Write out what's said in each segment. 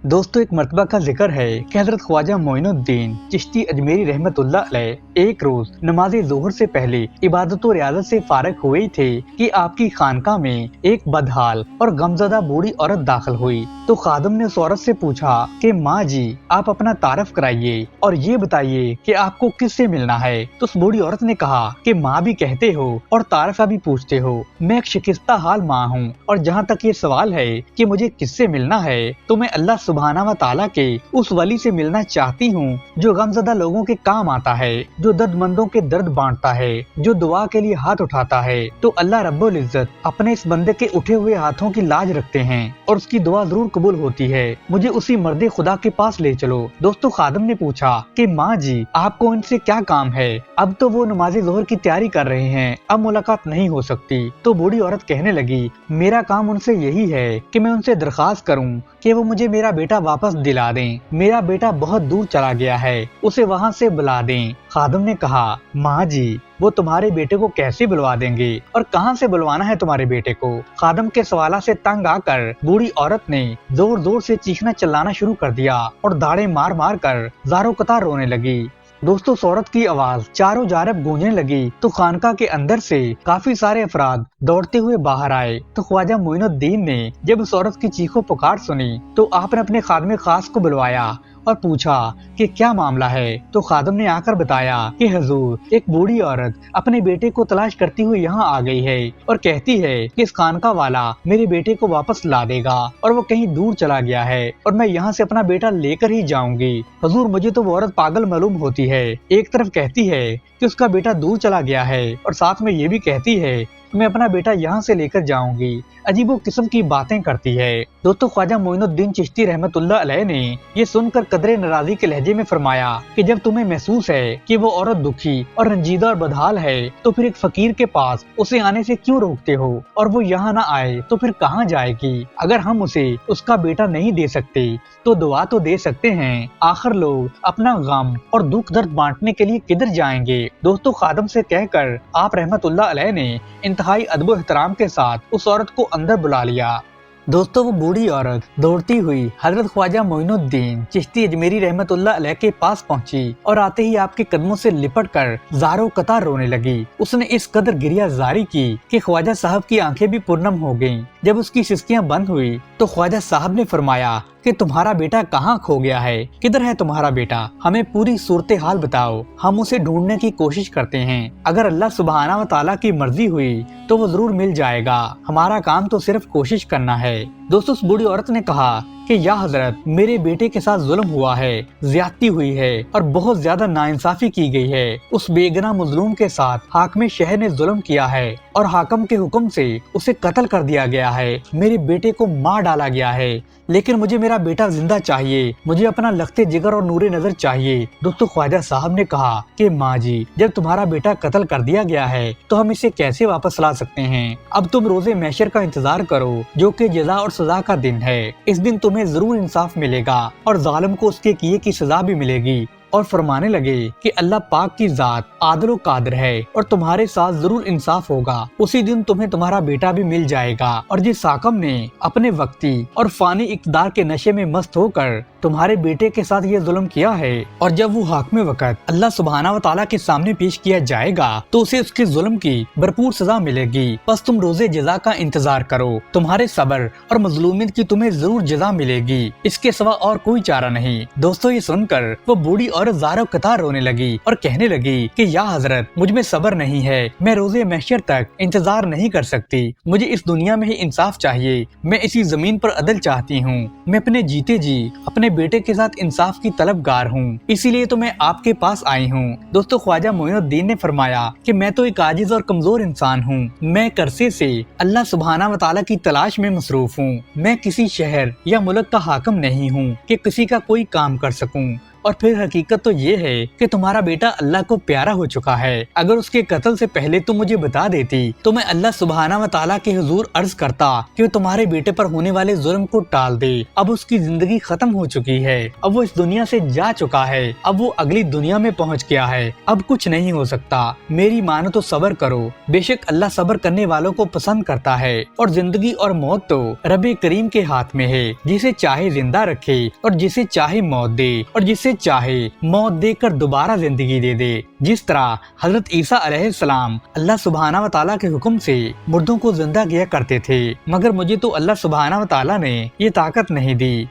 दोस्तों एक मर्तबा का जिक्र है कि हजरत ख्वाजा मोइनुद्दीन चिश्ती अजमेरी रहमतुल्लाह अलैह एक रोज नमाज ज़ोहर से पहले इबादत और रियाजत से फारिग हुए थे कि आपकी खानका में एक बदहाल और गमजदा बूढ़ी औरत दाखिल हुई। तो खादम ने उस औरत से पूछा कि माँ जी आप अपना तारफ कराइए और ये बताइए कि आपको किससे मिलना है। तो उस बूढ़ी औरत ने कहा कि माँ भी कहते हो और तारफा भी पूछते हो, मैं एक शिकस्ता हाल माँ हूँ और जहाँ तक ये सवाल है कि मुझे किससे मिलना है तो मैं अल्लाह सुब्हाना व ताला के उस वली से मिलना चाहती हूँ जो गमज़दा लोगों के काम आता है, जो दर्दमंदों के दर्द बांटता है, जो दुआ के लिए हाथ उठाता है। तो अल्लाह रब्बुल इज्जत अपने इस बंदे के उठे हुए हाथों की लाज रखते हैं और उसकी दुआ जरूर कबूल होती है। मुझे उसी मर्दे खुदा के पास ले चलो। दोस्तों खादम ने पूछा कि माँ जी आपको इनसे क्या काम है। अब तो वो नमाज ज़ोहर की तैयारी कर रहे हैं, अब मुलाकात नहीं हो सकती। तो बूढ़ी औरत कहने लगी मेरा काम उनसे यही है कि मैं उनसे दरखास्त करूं कि वो मुझे मेरा बेटा वापस दिला दें। मेरा बेटा बहुत दूर चला गया है, उसे वहाँ से बुला दें। खादम ने कहा माँ जी वो तुम्हारे बेटे को कैसे बुलवा देंगे और कहाँ से बुलवाना है तुम्हारे बेटे को। खादम के सवाल से तंग आकर बूढ़ी औरत ने जोर जोर से चीखना चिल्लाना शुरू कर दिया और दाढ़े मार मार कर ज़ारो कतार रोने लगी। दोस्तों उस औरत की आवाज चारों जानब गूंजने लगी तो खानका के अंदर से काफी सारे अफराद दौड़ते हुए बाहर आए। तो ख्वाजा मोइनुद्दीन ने जब उस औरत की चीखों पुकार सुनी तो आपने अपने खादमे खास को बुलवाया और पूछा कि क्या मामला है। तो खादम ने आकर बताया कि हुजूर एक बूढ़ी औरत अपने बेटे को तलाश करती हुई यहाँ आ गई है और कहती है कि इस खानका वाला मेरे बेटे को वापस ला देगा और वो कहीं दूर चला गया है और मैं यहाँ से अपना बेटा लेकर ही जाऊंगी। हुजूर मुझे तो वो औरत पागल मालूम होती है, एक तरफ कहती है कि उसका बेटा दूर चला गया है और साथ में ये भी कहती है मैं अपना बेटा यहाँ से लेकर जाऊंगी। अजीबो किस्म की बातें करती है। दोस्तों ख्वाजा मोइनुद्दीन चिश्ती रहमतुल्लाह अलैह ने ये सुनकर कदरे नाराजी के लहजे में फरमाया कि जब तुम्हें महसूस है कि वो औरत दुखी और रंजीदा और बदहाल है तो फिर एक फकीर के पास उसे आने से क्यों रोकते हो और वो यहाँ न आए तो फिर कहाँ जाएगी। अगर हम उसे उसका बेटा नहीं दे सकते तो दुआ तो दे सकते हैं, आखिर लोग अपना गम और दुख दर्द बांटने के लिए किधर जाएंगे। दोस्तों खादम से कहकर आप रहमतुल्लाह अलैह ने इंतहाई अदब व एहतराम के साथ उस औरत को अंदर बुला लिया। दोस्तों वो बूढ़ी औरत दौड़ती हुई हजरत ख्वाजा मोइनुद्दीन चिश्ती अजमेरी रहमतुल्लाह अलैह के पास पहुंची और आते ही आपके कदमों से लिपट कर ज़ारो कतार रोने लगी। उसने इस कदर गिरिया जारी की कि ख्वाजा साहब की आंखें भी पुरनम हो गईं। जब उसकी सिस्कियां बंद हुई तो ख्वाजा साहब ने फरमाया कि तुम्हारा बेटा कहाँ खो गया है, किधर है तुम्हारा बेटा, हमें पूरी सूरत हाल बताओ, हम उसे ढूंढने की कोशिश करते हैं। अगर अल्लाह सुब्हाना व ताला की मर्जी हुई तो वो जरूर मिल जाएगा, हमारा काम तो सिर्फ कोशिश करना है। दोस्तों उस बूढ़ी औरत ने कहा कि या हजरत मेरे बेटे के साथ जुल्म हुआ है, ज्यादती हुई है और बहुत ज्यादा नाइंसाफी की गई है। उस बेगुनाह मजलूम के साथ हाकिम शहर ने जुल्म किया है और हाकिम के हुक्म से उसे कत्ल कर दिया गया है। मेरे बेटे को मार डाला गया है, लेकिन मुझे मेरा बेटा जिंदा चाहिए, मुझे अपना लखते जिगर और नूरे नजर चाहिए। दोस्तों ख्वाजा साहब ने कहा कि माँ जी जब तुम्हारा बेटा कत्ल कर दिया गया है तो हम इसे कैसे वापस ला सकते हैं। अब तुम रोजे महशर का इंतजार करो जो कि जज़ा और सजा का दिन है। इस दिन तुम्हें जरूर इंसाफ मिलेगा और जालिम को उसके किए की सजा भी मिलेगी। और फरमाने लगे कि अल्लाह पाक की जात आदल कादिर है और तुम्हारे साथ जरूर इंसाफ होगा। उसी दिन तुम्हें तुम्हारा बेटा भी मिल जाएगा। और जिस हाकिम ने अपने वक्ती और फानी इक़्तिदार के नशे में मस्त होकर तुम्हारे बेटे के साथ ये जुल्म किया है और जब वो हाकिम वक्त अल्लाह सुब्हाना व ताला के सामने पेश किया जाएगा तो उसे उसके जुल्म की भरपूर सजा मिलेगी। बस तुम रोजे जजा का इंतजार करो, तुम्हारे सब्र और मजलूमियत की तुम्हें जरूर जजा मिलेगी, इसके सिवा और कोई चारा नहीं। दोस्तों ये सुनकर वो बूढ़ी औरत ज़ारो कतार रोने लगी और कहने लगी कि या हजरत मुझ में सब्र नहीं है, मैं रोजे महशर तक इंतजार नहीं कर सकती, मुझे इस दुनिया में ही इंसाफ चाहिए, मैं इसी जमीन पर अदल चाहती हूँ, मैं अपने जीते जी अपने बेटे के साथ इंसाफ की तलबगार हूँ, इसीलिए तो मैं आपके पास आई हूँ। दोस्तों ख्वाजा मोइनुद्दीन ने फरमाया कि मैं तो एक आजिज और कमजोर इंसान हूँ, मैं करसे से अल्लाह सुब्हाना व ताला की तलाश में मसरूफ हूँ, मैं किसी शहर या मुल्क का हाकिम नहीं हूँ कि किसी का कोई काम कर सकूँ। और फिर हकीकत तो ये है कि तुम्हारा बेटा अल्लाह को प्यारा हो चुका है। अगर उसके कत्ल से पहले तुम मुझे बता देती तो मैं अल्लाह सुब्हाना व तआला के हुजूर अर्ज करता कि वो तुम्हारे बेटे पर होने वाले जुल्म को टाल दे। अब उसकी जिंदगी खत्म हो चुकी है, अब वो इस दुनिया से जा चुका है, अब वो अगली दुनिया में पहुंच गया है, अब कुछ नहीं हो सकता। मेरी मानो तो सब्र करो, बेशक अल्लाह सब्र करने वालों को पसंद करता है और जिंदगी और मौत तो रब करीम के हाथ में है, जिसे चाहे जिंदा रखे और जिसे चाहे मौत दे और जिसे चाहे मौत देकर दोबारा जिंदगी दे दे। जिस तरह हजरत ईसा अलैहिस्सलाम अल्लाह सुब्हाना व तआला के हुक्म से मुर्दों को जिंदा किया करते थे, मगर मुझे तो अल्लाह सुब्हाना व तआला ने ये ताकत नहीं दी।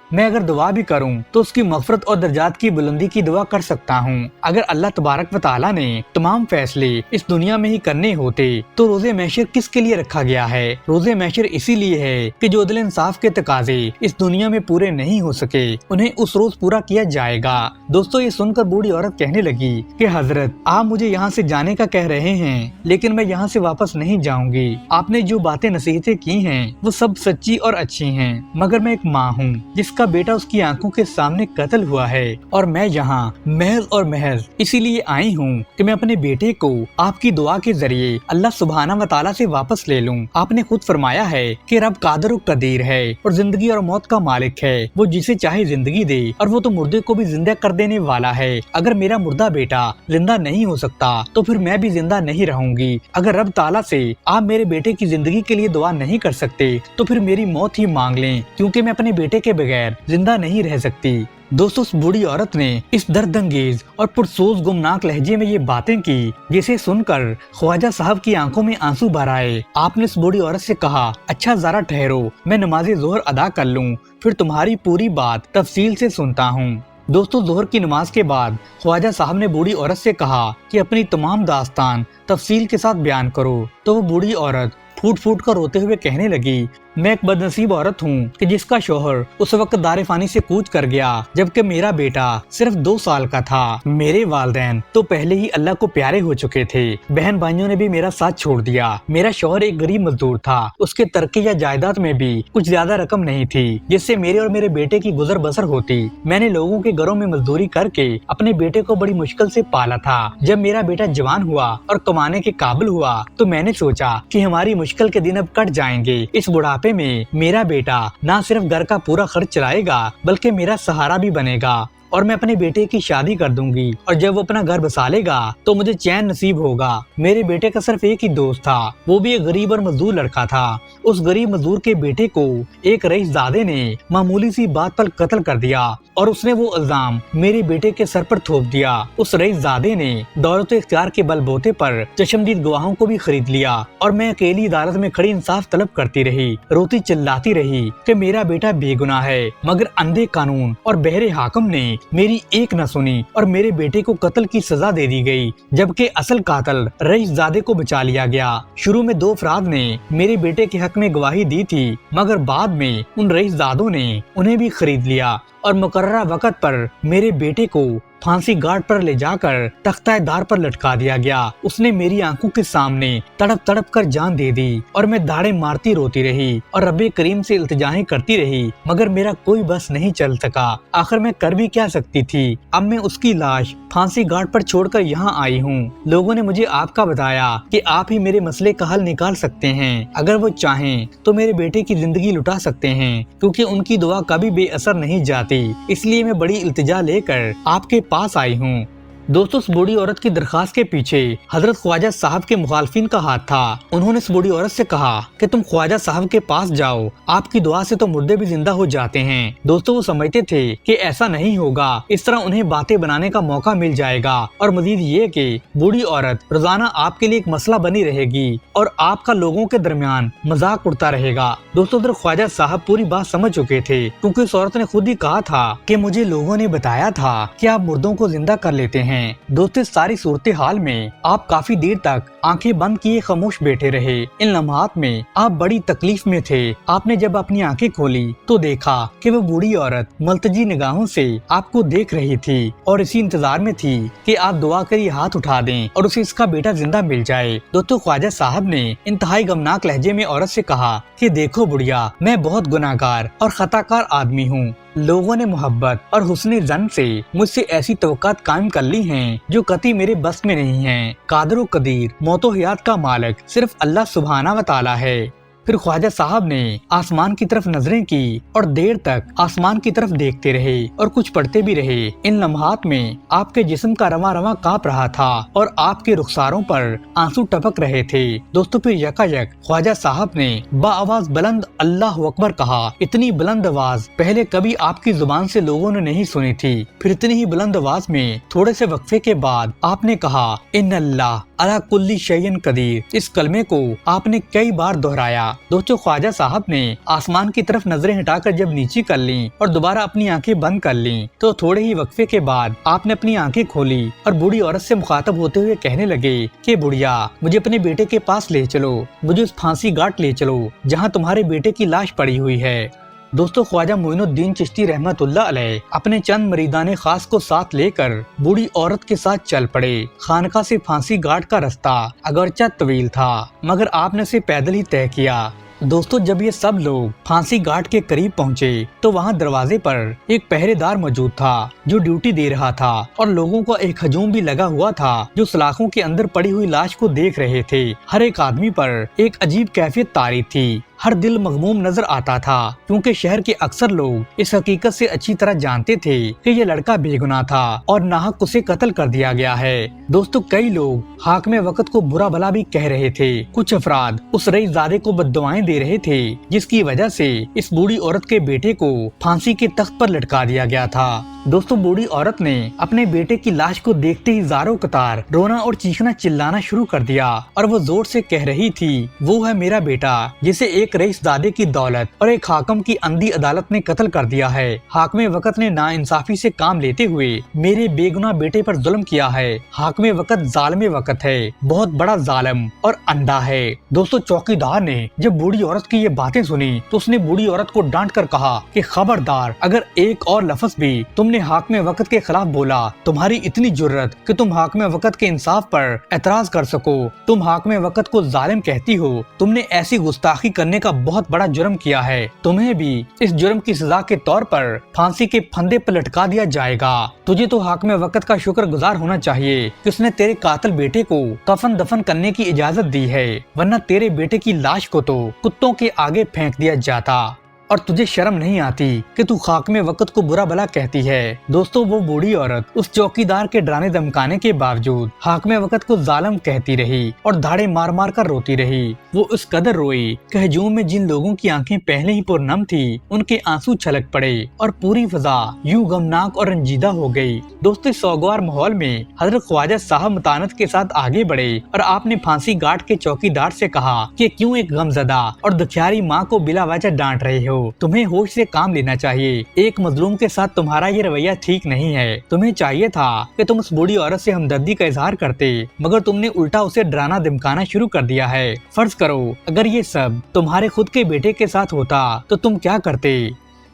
मैं अगर दुआ भी करूं तो उसकी मग़फ़िरत और दर्जात की बुलंदी की दुआ कर सकता हूं। अगर अल्लाह तबारक व तआला ने तमाम फैसले इस दुनिया में ही करने होते तो रोज़े महशर किसके लिए रखा गया है? रोज़े महशर इसीलिए है कि जो अदल इंसाफ के तकाजे इस दुनिया में पूरे नहीं हो सके उन्हें उस रोज पूरा किया जाएगा। दोस्तों, ये सुनकर बूढ़ी औरत कहने लगी कि हजरत, आप मुझे यहाँ से जाने का कह रहे हैं, लेकिन मैं यहाँ से वापस नहीं जाऊंगी। आपने जो बातें नसीहतें की हैं वो सब सच्ची और अच्छी हैं, मगर मैं एक माँ हूँ का बेटा उसकी आंखों के सामने कत्ल हुआ है और मैं यहाँ महज और महज इसीलिए आई हूँ कि मैं अपने बेटे को आपकी दुआ के जरिए अल्लाह सुब्हाना व तआला से वापस ले लूँ। आपने खुद फरमाया है कि रब कादिर व कदीर है और जिंदगी और मौत का मालिक है, वो जिसे चाहे जिंदगी दे और वो तो मुर्दे को भी जिंदा कर देने वाला है। अगर मेरा मुर्दा बेटा जिंदा नहीं हो सकता तो फिर मैं भी जिंदा नहीं रहूंगी। अगर रब ताला से आप मेरे बेटे की जिंदगी के लिए दुआ नहीं कर सकते तो फिर मेरी मौत ही मांग लें, क्योंकि मैं अपने बेटे के बगैर जिंदा नहीं रह सकती। दोस्तों, उस बूढ़ी औरत ने इस दर्दंगेज और पुरसोज गुमनाक लहजे में ये बातें की जिसे सुनकर ख्वाजा साहब की आंखों में आंसू भर आए। आपने इस बूढ़ी औरत से कहा, अच्छा जरा ठहरो, मैं नमाज जोहर अदा कर लूं, फिर तुम्हारी पूरी बात तफसील से सुनता हूँ। दोस्तों, जोहर की नमाज के बाद ख्वाजा साहब ने बूढ़ी औरत से कहा कि अपनी तमाम दास्तान तफसील के साथ बयान करो। तो वो बूढ़ी औरत फूट फूट कर रोते हुए कहने लगी, मैं एक बदनसीब औरत हूँ कि जिसका शोहर उस वक्त दारे फानी से कूच कर गया जबकि मेरा बेटा सिर्फ 2 साल का था। मेरे वालिदैन तो पहले ही अल्लाह को प्यारे हो चुके थे, बहन भाइयों ने भी मेरा साथ छोड़ दिया। मेरा शोहर एक गरीब मजदूर था, उसके तरक्की या जायदाद में भी कुछ ज्यादा रकम नहीं थी जिससे मेरे और मेरे बेटे की गुजर बसर होती। मैंने लोगों के घरों में मजदूरी करके अपने बेटे को बड़ी मुश्किल से पाला था। जब मेरा बेटा जवान हुआ और कमाने के काबिल हुआ तो मैंने सोचा कि हमारी मुश्किल के दिन अब कट जाएंगे। इस बुढ़ापे में मेरा बेटा न सिर्फ घर का पूरा खर्च चलाएगा बल्कि मेरा सहारा भी बनेगा और मैं अपने बेटे की शादी कर दूंगी और जब वो अपना घर बसा लेगा तो मुझे चैन नसीब होगा। मेरे बेटे का सिर्फ एक ही दोस्त था, वो भी एक गरीब और मजदूर लड़का था। उस गरीब मजदूर के बेटे को एक रईसजादे ने मामूली सी बात पर कत्ल कर दिया और उसने वो इल्जाम मेरे बेटे के सर पर थोप दिया। उस रईसजादे ने दौलत इख्तियार के बलबूते पर चश्मदीद गवाहों को भी खरीद लिया और मैं अकेली अदालत में खड़ी इंसाफ तलब करती रही, रोती चिल्लाती रही कि मेरा बेटा बेगुनाह है, मगर अंधे कानून और बहरे हाकिम ने मेरी एक न सुनी और मेरे बेटे को कत्ल की सजा दे दी गई, जबकि असल कातिल रईसजादे को बचा लिया गया। शुरू में 2 अफराद ने मेरे बेटे के हक में गवाही दी थी, मगर बाद में उन रईसजादों ने उन्हें भी खरीद लिया और मुकर्ररा वक़्त पर मेरे बेटे को फांसी घाट पर ले जाकर तख्ता दार पर लटका दिया गया। उसने मेरी आंखों के सामने तड़प तड़प कर जान दे दी और मैं दाढ़े मारती रोती रही और रब्बे करीम से इल्तिजाएं करती रही, मगर मेरा कोई बस नहीं चल सका। आखिर मैं कर भी क्या सकती थी। अब मैं उसकी लाश फांसी घाट पर छोड़कर यहाँ आई हूँ। लोगों ने मुझे आपका बताया कि आप ही मेरे मसले का हल निकाल सकते हैं। अगर वो चाहें तो मेरे बेटे की जिंदगी लुटा सकते हैं, क्योंकि उनकी दुआ कभी बेअसर नहीं जाती। इसलिए मैं बड़ी इल्तिजा लेकर आपके पास आई हूँ। दोस्तों, उस बूढ़ी औरत की दरखास्त के पीछे हजरत ख्वाजा साहब के मुखालफिन का हाथ था। उन्होंने इस बूढ़ी औरत से कहा कि तुम ख्वाजा साहब के पास जाओ, आपकी दुआ से तो मुर्दे भी जिंदा हो जाते हैं। दोस्तों, वो समझते थे कि ऐसा नहीं होगा, इस तरह उन्हें बातें बनाने का मौका मिल जाएगा और मजीद ये कि बूढ़ी औरत रोजाना आपके लिए एक मसला बनी रहेगी और आपका लोगों के दरमियान मजाक उड़ता रहेगा। दोस्तों, उधर ख्वाजा साहब पूरी बात समझ चुके थे, क्योंकि उस औरत ने खुद ही कहा था कि मुझे लोगों ने बताया था कि आप मुर्दों को जिंदा कर लेते हैं। दोस्तों, सारी सूरत हाल में आप काफी देर तक आंखें बंद किए खामोश बैठे रहे। इन लम्हात में आप बड़ी तकलीफ में थे। आपने जब अपनी आंखें खोली तो देखा कि वो बूढ़ी औरत मल्तजी निगाहों से आपको देख रही थी और इसी इंतजार में थी कि आप दुआ कर हाथ उठा दें और उसे इसका बेटा जिंदा मिल जाए। दोस्तों, ख्वाजा साहब ने इंतहाई गमनाक लहजे में औरत से कहा कि देखो बुढ़िया, मैं बहुत गुनाहगार और खताकार आदमी हूँ। लोगों ने मोहब्बत और हुस्न ज़न से मुझसे ऐसी तवक्कात कायम कर ली हैं जो कतई मेरे बस में नहीं है। कादर व कदीर, मौतो हयात का मालिक सिर्फ अल्लाह सुब्हाना व तआला है। फिर ख्वाजा साहब ने आसमान की तरफ नजरें की और देर तक आसमान की तरफ देखते रहे और कुछ पढ़ते भी रहे। इन लम्हात में आपके जिस्म का रवा रवा कांप रहा था और आपके रुखसारों पर आंसू टपक रहे थे। दोस्तों, फिर यकायक ख्वाजा साहब ने बाआवाज बुलंद अल्लाह अकबर कहा। इतनी बुलंद आवाज पहले कभी आपकी जुबान से लोगों ने नहीं सुनी थी। फिर इतनी ही बुलंद आवाज में थोड़े से वक्फे के बाद आपने कहा, इन्नल्लाह अला कुल्ली शैइन कदीर। इस कलमे को आपने कई बार दोहराया। दोस्तों, ख्वाजा साहब ने आसमान की तरफ नजरें हटाकर जब नीचे कर लीं और दोबारा अपनी आंखें बंद कर लीं, तो थोड़े ही वक्फे के बाद आपने अपनी आंखें खोली और बूढ़ी औरत से मुखातब होते हुए कहने लगे कि बुढ़िया, मुझे अपने बेटे के पास ले चलो, मुझे उस फांसी घाट ले चलो जहाँ तुम्हारे बेटे की लाश पड़ी हुई है। दोस्तों, ख्वाजा मोइनुद्दीन चिश्ती रहमतुल्लाह अलैह अपने चंद मरीदाने खास को साथ लेकर बूढ़ी औरत के साथ चल पड़े। खानका से फांसी घाट का रास्ता अगरचा तवील था, मगर आपने उसे पैदल ही तय किया। दोस्तों, जब ये सब लोग फांसी घाट के करीब पहुँचे तो वहाँ दरवाजे पर एक पहरेदार मौजूद था जो ड्यूटी दे रहा था और लोगों का एक हजूम भी लगा हुआ था जो सलाखों के अंदर पड़ी हुई लाश को देख रहे थे। हर एक आदमी पर एक अजीब कैफियत तारी थी। हर दिल मगमूम नजर आता था क्योंकि शहर के अक्सर लोग इस हकीकत से अच्छी तरह जानते थे कि ये लड़का बेगुनाह था और नाहक उसे कत्ल कर दिया गया है। दोस्तों, कई लोग हाकिम वक्त को बुरा भला भी कह रहे थे। कुछ अफराद उस रईसजादे को बद्दुआएं दे रहे थे जिसकी वजह से इस बूढ़ी औरत के बेटे को फांसी के तख्त पर लटका दिया गया था। दोस्तों, बूढ़ी औरत ने अपने बेटे की लाश को देखते ही ज़ारो कतार रोना और चीखना चिल्लाना शुरू कर दिया और वो जोर से कह रही थी, वो है मेरा बेटा जिसे एक रईसजादे की दौलत और एक हाकिम की अंधी अदालत ने कत्ल कर दिया है। हाकिम वक्त ने नाइंसाफी से काम लेते हुए मेरे बेगुनाह बेटे पर जुल्म किया है। हाकिम वक्त जालिम वक्त है, बहुत बड़ा जालिम और अंधा है। दोस्तों, चौकीदार ने जब बूढ़ी औरत की ये बातें सुनी तो उसने बूढ़ी औरत को डांट कर कहा कि खबरदार, अगर एक और लफ्ज भी तुमने हाकिम वक्त के खिलाफ बोला, तुम्हारी इतनी जुर्रत कि तुम हाकिम वक्त के इंसाफ पर एतराज कर सको, तुम हाकिम वक्त को जालिम कहती हो, तुमने ऐसी गुस्ताखी करने का बहुत बड़ा जुर्म किया है। तुम्हें भी इस जुर्म की सजा के तौर पर फांसी के फंदे पर लटका दिया जाएगा। तुझे तो हाकिम वक्त का शुक्रगुजार होना चाहिए कि उसने तेरे कातिल बेटे को कफन दफन करने की इजाजत दी है, वरना तेरे बेटे की लाश को तो कुत्तों के आगे फेंक दिया जाता। और तुझे शर्म नहीं आती कि तू हाकिम वक्त को बुरा भला कहती है। दोस्तों, वो बूढ़ी औरत उस चौकीदार के डराने धमकाने के बावजूद हाकिम वक्त को जालिम कहती रही और धाड़े मार मार कर रोती रही। वो उस कदर रोई कि हजूम में जिन लोगों की आंखें पहले ही पुरनम थी, उनके आंसू छलक पड़े और पूरी फजा यूं गमनाक और रंजीदा हो गई। दोस्तों, सौगवार माहौल में हजरत ख्वाजा साहब मतानत के साथ आगे बढ़े और आपने फांसी घाट के चौकीदार से कहा कि क्यों एक गमजदा और दुखियारी माँ को बिला वजह डांट रहे हो, तुम्हें होश से काम लेना चाहिए। एक मजलूम के साथ तुम्हारा ये रवैया ठीक नहीं है। तुम्हें चाहिए था कि तुम उस बूढ़ी औरत से हमदर्दी का इजहार करते, मगर तुमने उल्टा उसे डराना धमकाना शुरू कर दिया है। फर्ज करो, अगर ये सब तुम्हारे खुद के बेटे के साथ होता तो तुम क्या करते?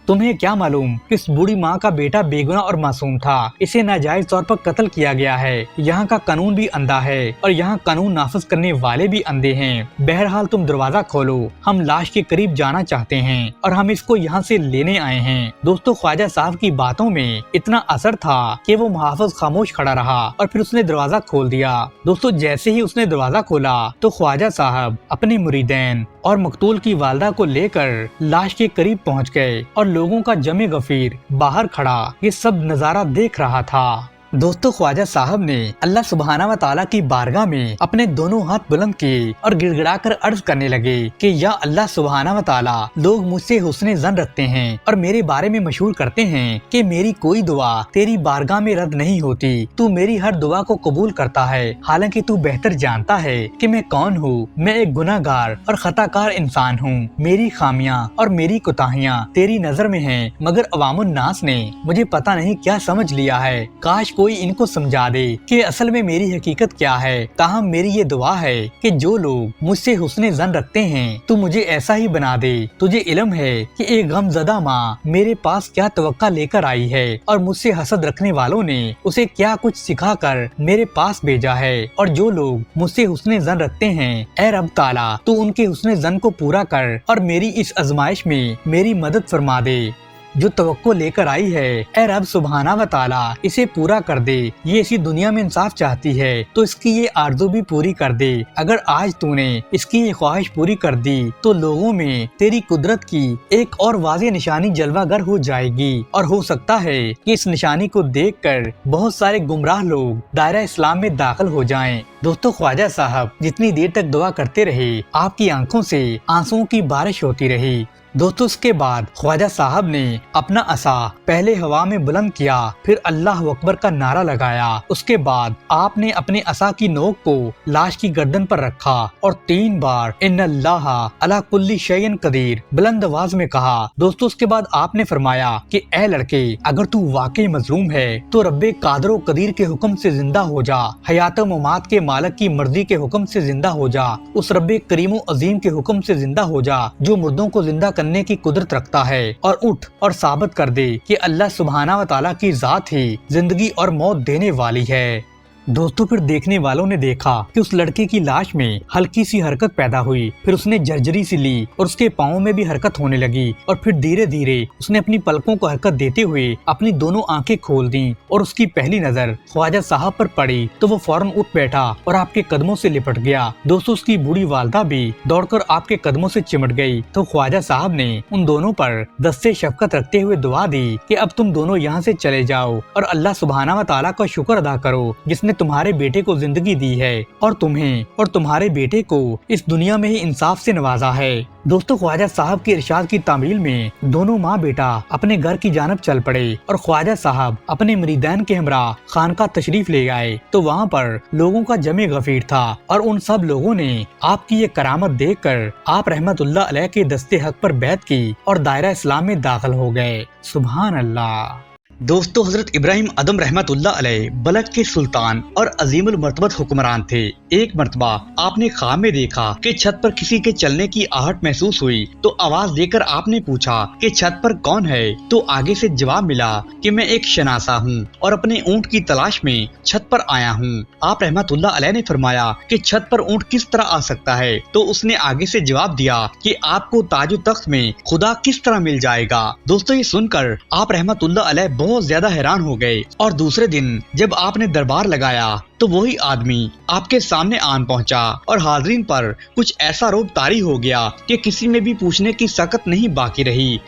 तुम्हें क्या मालूम कि इस बूढ़ी माँ का बेटा बेगुनाह और मासूम था, इसे नाजायज तौर पर कत्ल किया गया है। यहाँ का कानून भी अंधा है और यहाँ कानून नाफिज करने वाले भी अंधे हैं। बहरहाल तुम दरवाजा खोलो, हम लाश के करीब जाना चाहते हैं और हम इसको यहाँ से लेने आए हैं। दोस्तों, ख्वाजा साहब की बातों में इतना असर था कि वो मुहाफिज खामोश खड़ा रहा और फिर उसने दरवाजा खोल दिया। दोस्तों, जैसे ही उसने दरवाजा खोला तो ख्वाजा साहब अपने मुरीदैन और मकतूल की वालदा को लेकर लाश के करीब पहुँच गए और लोगों का जमे गफीर बाहर खड़ा ये सब नजारा देख रहा था। दोस्तों, ख्वाजा साहब ने अल्लाह सुब्हाना व तआला की बारगाह में अपने दोनों हाथ बुलंद किए और गिड़गिड़ा कर अर्ज करने लगे कि या अल्लाह सुब्हाना व तआला, लोग मुझसे हुस्न ज़न रखते हैं और मेरे बारे में मशहूर करते हैं कि मेरी कोई दुआ तेरी बारगाह में रद्द नहीं होती। तू मेरी हर दुआ को कबूल करता है, हालांकि तू बेहतर जानता है कि मैं कौन हूँ। मैं एक गुनाहगार और खताकार इंसान हूँ। मेरी खामियाँ और मेरी कोताहियाँ तेरी नजर में हैं, मगर अवामुन नास ने मुझे पता नहीं क्या समझ लिया है। काश कोई इनको समझा दे कि असल में मेरी हकीकत क्या है। ताहम मेरी ये दुआ है कि जो लोग मुझसे हुस्न ज़न रखते हैं, तू मुझे ऐसा ही बना दे। तुझे इल्म है कि एक गमज़दा माँ मेरे पास क्या तवक्का लेकर आई है और मुझसे हसद रखने वालों ने उसे क्या कुछ सिखा कर मेरे पास भेजा है। और जो लोग मुझसे हुस्न ज़न रखते हैं, ऐ रब ताला, तू उनके हुस्न ज़न को पूरा कर और मेरी इस आजमाइश में मेरी मदद फरमा दे। जो तवक्को लेकर आई है, ए रब सुब्हाना व ताला इसे पूरा कर दे। ये इसी दुनिया में इंसाफ चाहती है तो इसकी ये आरज़ू भी पूरी कर दे। अगर आज तूने इसकी ये ख्वाहिश पूरी कर दी तो लोगों में तेरी कुदरत की एक और वाज़ेह निशानी जलवागर हो जाएगी और हो सकता है कि इस निशानी को देखकर बहुत सारे गुमराह लोग दायरा इस्लाम में दाखिल हो जाएं। दोस्तों, ख्वाजा साहब जितनी देर तक दुआ करते रहे, आपकी आंखों से आंसुओं की बारिश होती रही। दोस्तों, उसके बाद ख्वाजा साहब ने अपना असा पहले हवा में बुलंद किया, फिर अल्लाह अकबर का नारा लगाया। उसके बाद आपने अपने असा की नोक को लाश की गर्दन पर रखा और 3 बार इन्नल्लाह अला कुल्ली शैइन कदीर बुलंद आवाज में कहा। दोस्तों, उसके बाद आपने फरमाया कि ए लड़के, अगर तू वाकई मजलूम है तो रब्बे कादर कदीर के हुक्म से जिंदा हो जा, हयात ममात के मालिक की मर्जी के हुक्म से जिंदा हो जा, उस रब्बे करीम अजीम के हुक्म से जिंदा हो जा जो मुर्दों को जिंदा करने की कुदरत रखता है, और उठ और साबित कर दे कि अल्लाह सुब्हाना व ताला की जात ही जिंदगी और मौत देने वाली है। दोस्तों, फिर देखने वालों ने देखा कि उस लड़के की लाश में हल्की सी हरकत पैदा हुई, फिर उसने जर्जरी सी ली और उसके पाँव में भी हरकत होने लगी, और फिर धीरे धीरे उसने अपनी पलकों को हरकत देते हुए अपनी दोनों आंखें खोल दी और उसकी पहली नजर ख्वाजा साहब पर पड़ी तो वो फौरन उठ बैठा और आपके कदमों से लिपट गया। दोस्तों, उसकी बूढ़ी वालदा भी दौड़कर आपके कदमों से चिमट गई तो ख्वाजा साहब ने उन दोनों पर दस्ते शफकत रखते हुए दुआ दी कि अब तुम दोनों यहाँ से चले जाओ और अल्लाह सुब्हाना व ताला का शुक्र अदा करो जिसने तुम्हारे बेटे को जिंदगी दी है और तुम्हें और तुम्हारे बेटे को इस दुनिया में ही इंसाफ से नवाजा है। दोस्तों, ख्वाजा साहब के इरशाद की तामील में दोनों माँ बेटा अपने घर की जानब चल पड़े और ख्वाजा साहब अपने मरीदैन के हमरा खानका तशरीफ ले आए तो वहाँ पर लोगों का जमे गफीर था और उन सब लोगों ने आपकी ये करामत देखकर आप रहमतुल्लाह अलैह के दस्ते हक पर बैत की और दायरा इस्लाम में दाखिल हो गए। सुभान अल्लाह। दोस्तों, हजरत इब्राहिम अदम रहमतुल्लाह अलैह बलक के सुल्तान और अजीमुल मर्तबत हुक्मरान थे। एक मर्तबा आपने ख्वाब में देखा कि छत पर किसी के चलने की आहट महसूस हुई तो आवाज देकर आपने पूछा कि छत पर कौन है, तो आगे से जवाब मिला कि मैं एक शनासा हूँ और अपने ऊँट की तलाश में छत पर आया हूँ। आप रहमतुल्लाह अलैह ने फरमाया कि छत पर ऊँट किस तरह आ सकता है, तो उसने आगे से जवाब दिया कि आपको ताजो तख्त में खुदा किस तरह मिल जाएगा। दोस्तों, ये सुनकर आप रहमतुल्लाह अलैह बहुत ज्यादा हैरान हो गए और दूसरे दिन जब आपने दरबार लगाया तो वही आदमी आपके सामने आन पहुंचा और हाजरीन पर कुछ ऐसा रोब तारी हो गया कि किसी में भी पूछने की सकत नहीं बाकी रही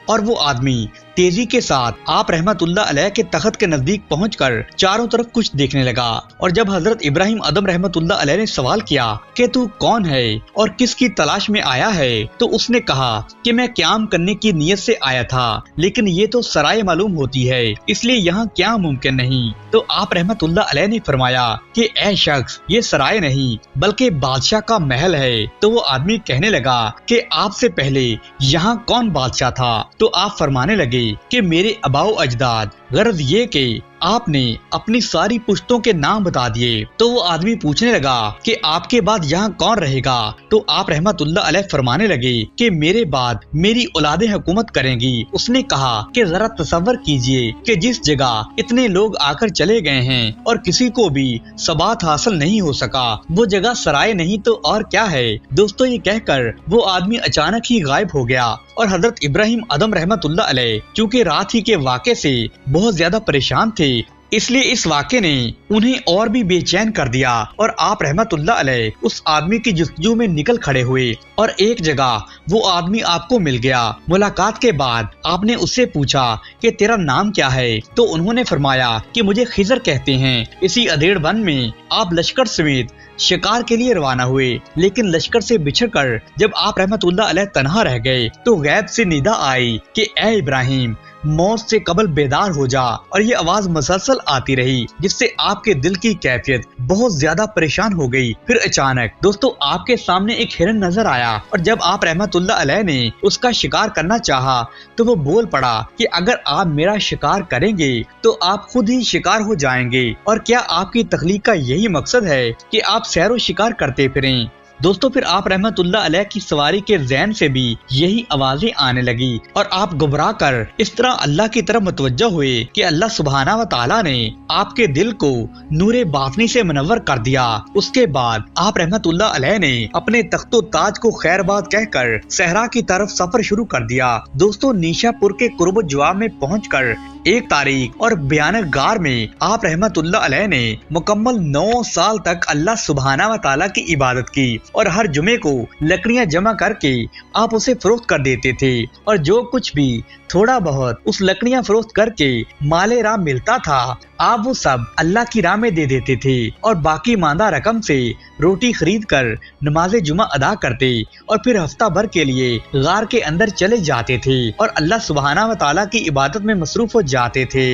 और वो आदमी तेजी के साथ आप रहमतुल्लाह अलैह के तख्त के नजदीक पहुंचकर चारों तरफ कुछ देखने लगा। और जब हजरत इब्राहिम अदम रहमतुल्लाह अलैह ने सवाल किया कि तू कौन है और किसकी तलाश में आया है, तो उसने कहा कि मैं क़याम करने की नीयत से आया था, लेकिन ये तो सराय मालूम होती है, इसलिए यहाँ क्या मुमकिन नहीं। तो आप रहमतुल्लाह अलैह ने फरमाया कि ऐ शख्स, ये सराय नहीं बल्कि बादशाह का महल है। तो वो आदमी कहने लगा कि आपसे पहले यहाँ कौन बादशाह था? तो आप फरमाने लगे कि मेरे अबाओ अजदाद। गर्ज ये कि आपने अपनी सारी पुश्तों के नाम बता दिए। तो वो आदमी पूछने लगा कि आपके बाद यहाँ कौन रहेगा? तो आप रहमतुल्लाह अलैह फरमाने लगे कि मेरे बाद मेरी औलादें हुकूमत करेंगी। उसने कहा कि जरा तसव्वुर कीजिए कि जिस जगह इतने लोग आकर चले गए हैं और किसी को भी सबात हासिल नहीं हो सका, वो जगह सराय नहीं तो और क्या है। दोस्तों, ये कहकर वो आदमी अचानक ही गायब हो गया और हजरत इब्राहिम अदम रहमतुल्लाह अलैह चूँकि रात ही के वाक़े से बहुत ज्यादा परेशान थे, इसलिए इस वाक़े ने उन्हें और भी बेचैन कर दिया और आप रहमतुल्लाह अलैह उस आदमी की जुस्तजू में निकल खड़े हुए और एक जगह वो आदमी आपको मिल गया। मुलाकात के बाद आपने उससे पूछा कि तेरा नाम क्या है? तो उन्होंने फरमाया कि मुझे खिजर कहते हैं। इसी अधेड़ वन में आप लश्कर समेत शिकार के लिए रवाना हुए, लेकिन लश्कर से बिछड़कर जब आप रहमतुल्लाह अलैह तन्हा रह गए तो गैब से निदा आई कि ए इब्राहिम, मौत से कबल बेदार हो जा। और ये आवाज मसलसल आती रही जिससे आपके दिल की कैफियत बहुत ज्यादा परेशान हो गई। फिर अचानक दोस्तों आपके सामने एक हिरन नजर आया और जब आप रहमतुल्लाह अलैह ने उसका शिकार करना चाहा तो वो बोल पड़ा कि अगर आप मेरा शिकार करेंगे तो आप खुद ही शिकार हो जाएंगे। और क्या आपकी तख्लीक का यही मकसद है कि आप सैरो शिकार करते फिरें? दोस्तों फिर आप रहमतुल्लाह अलैह की सवारी के ज़हन से भी यही आवाजें आने लगी और आप घबरा कर इस तरह अल्लाह की तरफ मुतवज्जो हुए कि अल्लाह सुब्हाना व तआला ने आपके दिल को नूरे बातनी से मुनव्वर कर दिया। उसके बाद आप रहमतुल्लाह अलैह ने अपने तख्तो ताज को खैरबाद कहकर सहरा की तरफ सफर शुरू कर दिया। दोस्तों नीशापुर के कुर्ब जवाब में पहुंचकर एक तारीख और भयानक गार में आप रहमतुल्लाह अलैह ने मुकम्मल 9 साल तक अल्लाह सुब्हाना व तआला की इबादत की और हर जुमे को लकड़ियां जमा करके आप उसे फरोख्त कर देते थे और जो कुछ भी थोड़ा बहुत उस लकड़ियां फरोख्त करके माले राम मिलता था आप वो सब अल्लाह की राह में दे देते थे और बाकी मांदा रकम से रोटी खरीद कर नमाज जुमा अदा करते और फिर हफ्ता भर के लिए गार के अंदर चले जाते थे और अल्लाह सुब्हाना व तआला की इबादत में मसरूफ हो जाते थे।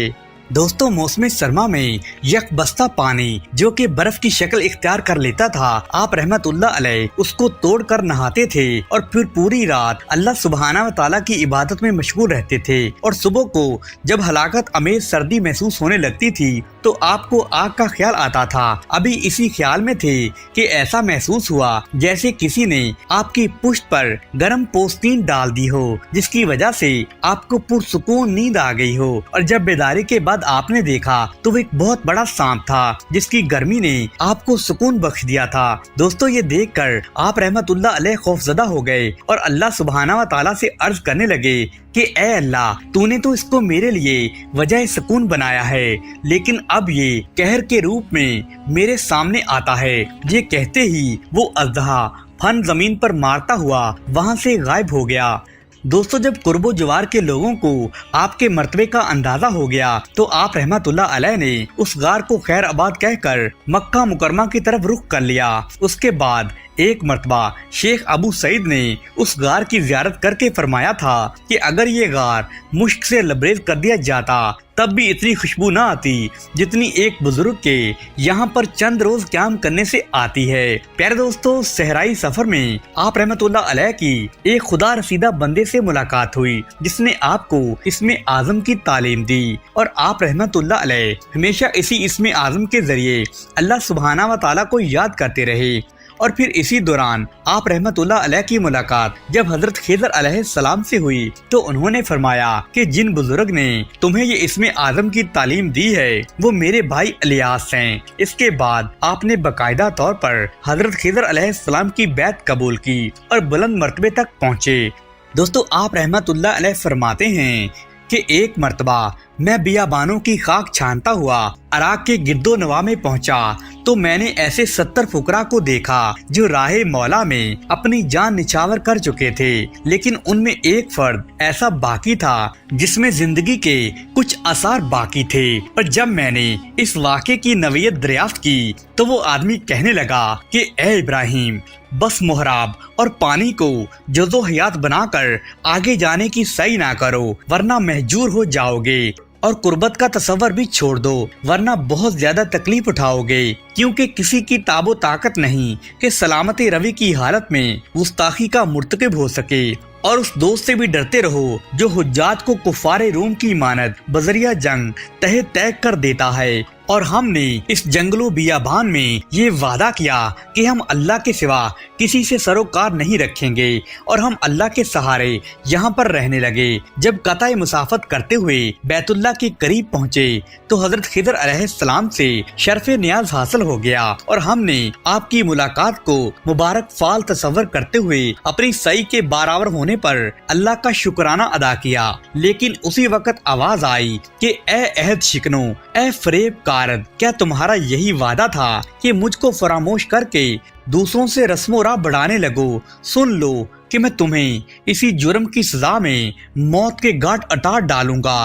दोस्तों मौसम सरमा में यकबस्ता पानी जो कि बर्फ की शक्ल इख्तियार कर लेता था आप रहमतुल्लाह अलैह उसको तोड़ कर नहाते थे और फिर पूरी रात अल्लाह सुब्हाना व तआला की इबादत में मशगूल रहते थे और सुबह को जब हलाकत अमेज सर्दी महसूस होने लगती थी तो आपको आग का ख्याल आता था। अभी इसी ख्याल में थे कि ऐसा महसूस हुआ जैसे किसी ने आपकी पुश्त पर गर्म पोस्तीन डाल दी हो जिसकी वजह से आपको पुरसुकून नींद आ गई हो और जब बेदारी के बाद आपने देखा तो वो एक बहुत बड़ा सांप था जिसकी गर्मी ने आपको सुकून बख्श दिया था। दोस्तों ये देखकर आप रहमतुल्लाह अलैह खौफजदा हो गए और अल्लाह सुब्हाना व तआला से अर्ज करने लगे कि ए अल्लाह तूने तो इसको मेरे लिए वजह सुकून बनाया है लेकिन अब ये कहर के रूप में मेरे सामने आता है। ये कहते ही वो अज़दहा फन जमीन पर मारता हुआ वहाँ से गायब हो गया। दोस्तों जब कुर्बो जवार के लोगों को आपके मर्तबे का अंदाजा हो गया तो आप रहमतुल्लाह अलैह ने उस गार को खैर आबाद कहकर मक्का मुकरमा की तरफ रुख कर लिया। उसके बाद एक मर्तबा शेख अबू सईद ने उस गार की ज़ियारत करके फरमाया था कि अगर ये गार मुश्क से लबरेज कर दिया जाता तब भी इतनी खुशबू न आती जितनी एक बुजुर्ग के यहाँ पर चंद रोज क्याम करने से आती है। प्यारे दोस्तों सहराई सफर में आप रहमतुल्लाह अलैह की एक खुदा रसीदा बंदे से मुलाकात हुई जिसने आपको इसमें आज़म की तालीम दी और आप रहमतुल्लाह अलैह हमेशा इसी इसमें आज़म के जरिए अल्लाह सुब्हाना व तआला को याद करते रहे। और फिर इसी दौरान आप रहमतुल्लाह अलैह की मुलाकात जब हजरत खिज़र अलैहिस्सलाम से हुई तो उन्होंने फरमाया कि जिन बुजुर्ग ने तुम्हें ये इसमें आज़म की तालीम दी है वो मेरे भाई इलियास हैं। इसके बाद आपने बाकायदा तौर पर हजरत खिज़र अलैहिस्सलाम की बैत कबूल की और बुलंद मर्तबे तक पहुँचे। दोस्तों आप रहमतुल्लाह अलैह फरमाते हैं कि एक मर्तबा मैं बियाबानों की खाक छानता हुआ अराक के गिरदो नवा में पहुंचा तो मैंने ऐसे 70 फुकरा को देखा जो राहे मौला में अपनी जान निछावर कर चुके थे लेकिन उनमें एक फर्द ऐसा बाकी था जिसमें जिंदगी के कुछ आसार बाकी थे। और जब मैंने इस वाक़े की नवीयत दरियाफ्त की तो वो आदमी कहने लगा कि ए इब्राहिम बस मुहराब और पानी को जज़ो हयात बनाकर आगे जाने की सही ना करो वरना महजूर हो जाओगे और कुर्बत का तसव्वुर भी छोड़ दो वरना बहुत ज्यादा तकलीफ उठाओगे क्योंकि किसी की ताबो ताकत नहीं कि सलामती रवि की हालत में गुस्ताखी का मुर्तकिब हो सके। और उस दोस्त से भी डरते रहो जो हुज्जाज को कुफारे रूम की मानद बजरिया जंग तहे तय कर देता है। और हमने इस जंगलो बियाबान में ये वादा किया कि हम अल्लाह के सिवा किसी से सरोकार नहीं रखेंगे और हम अल्लाह के सहारे यहाँ पर रहने लगे। जब कताए मुसाफत करते हुए बैतुल्लाह के करीब पहुँचे तो हजरत खिज़र अलैहिस्सलाम से शर्फ़े नियाज हासिल हो गया और हमने आपकी मुलाकात को मुबारक फाल तसव्वुर करते हुए अपनी सही के बारावर होने पर अल्लाह का शुक्राना अदा किया। लेकिन उसी वक्त आवाज आई कि ए अहद शिकनो, ए फरेब कारद, क्या तुम्हारा यही वादा था कि मुझको फरामोश करके दूसरों से रस्मो राह बढ़ाने लगो? सुन लो कि मैं तुम्हें इसी जुर्म की सजा में मौत के घाट अटार डालूंगा।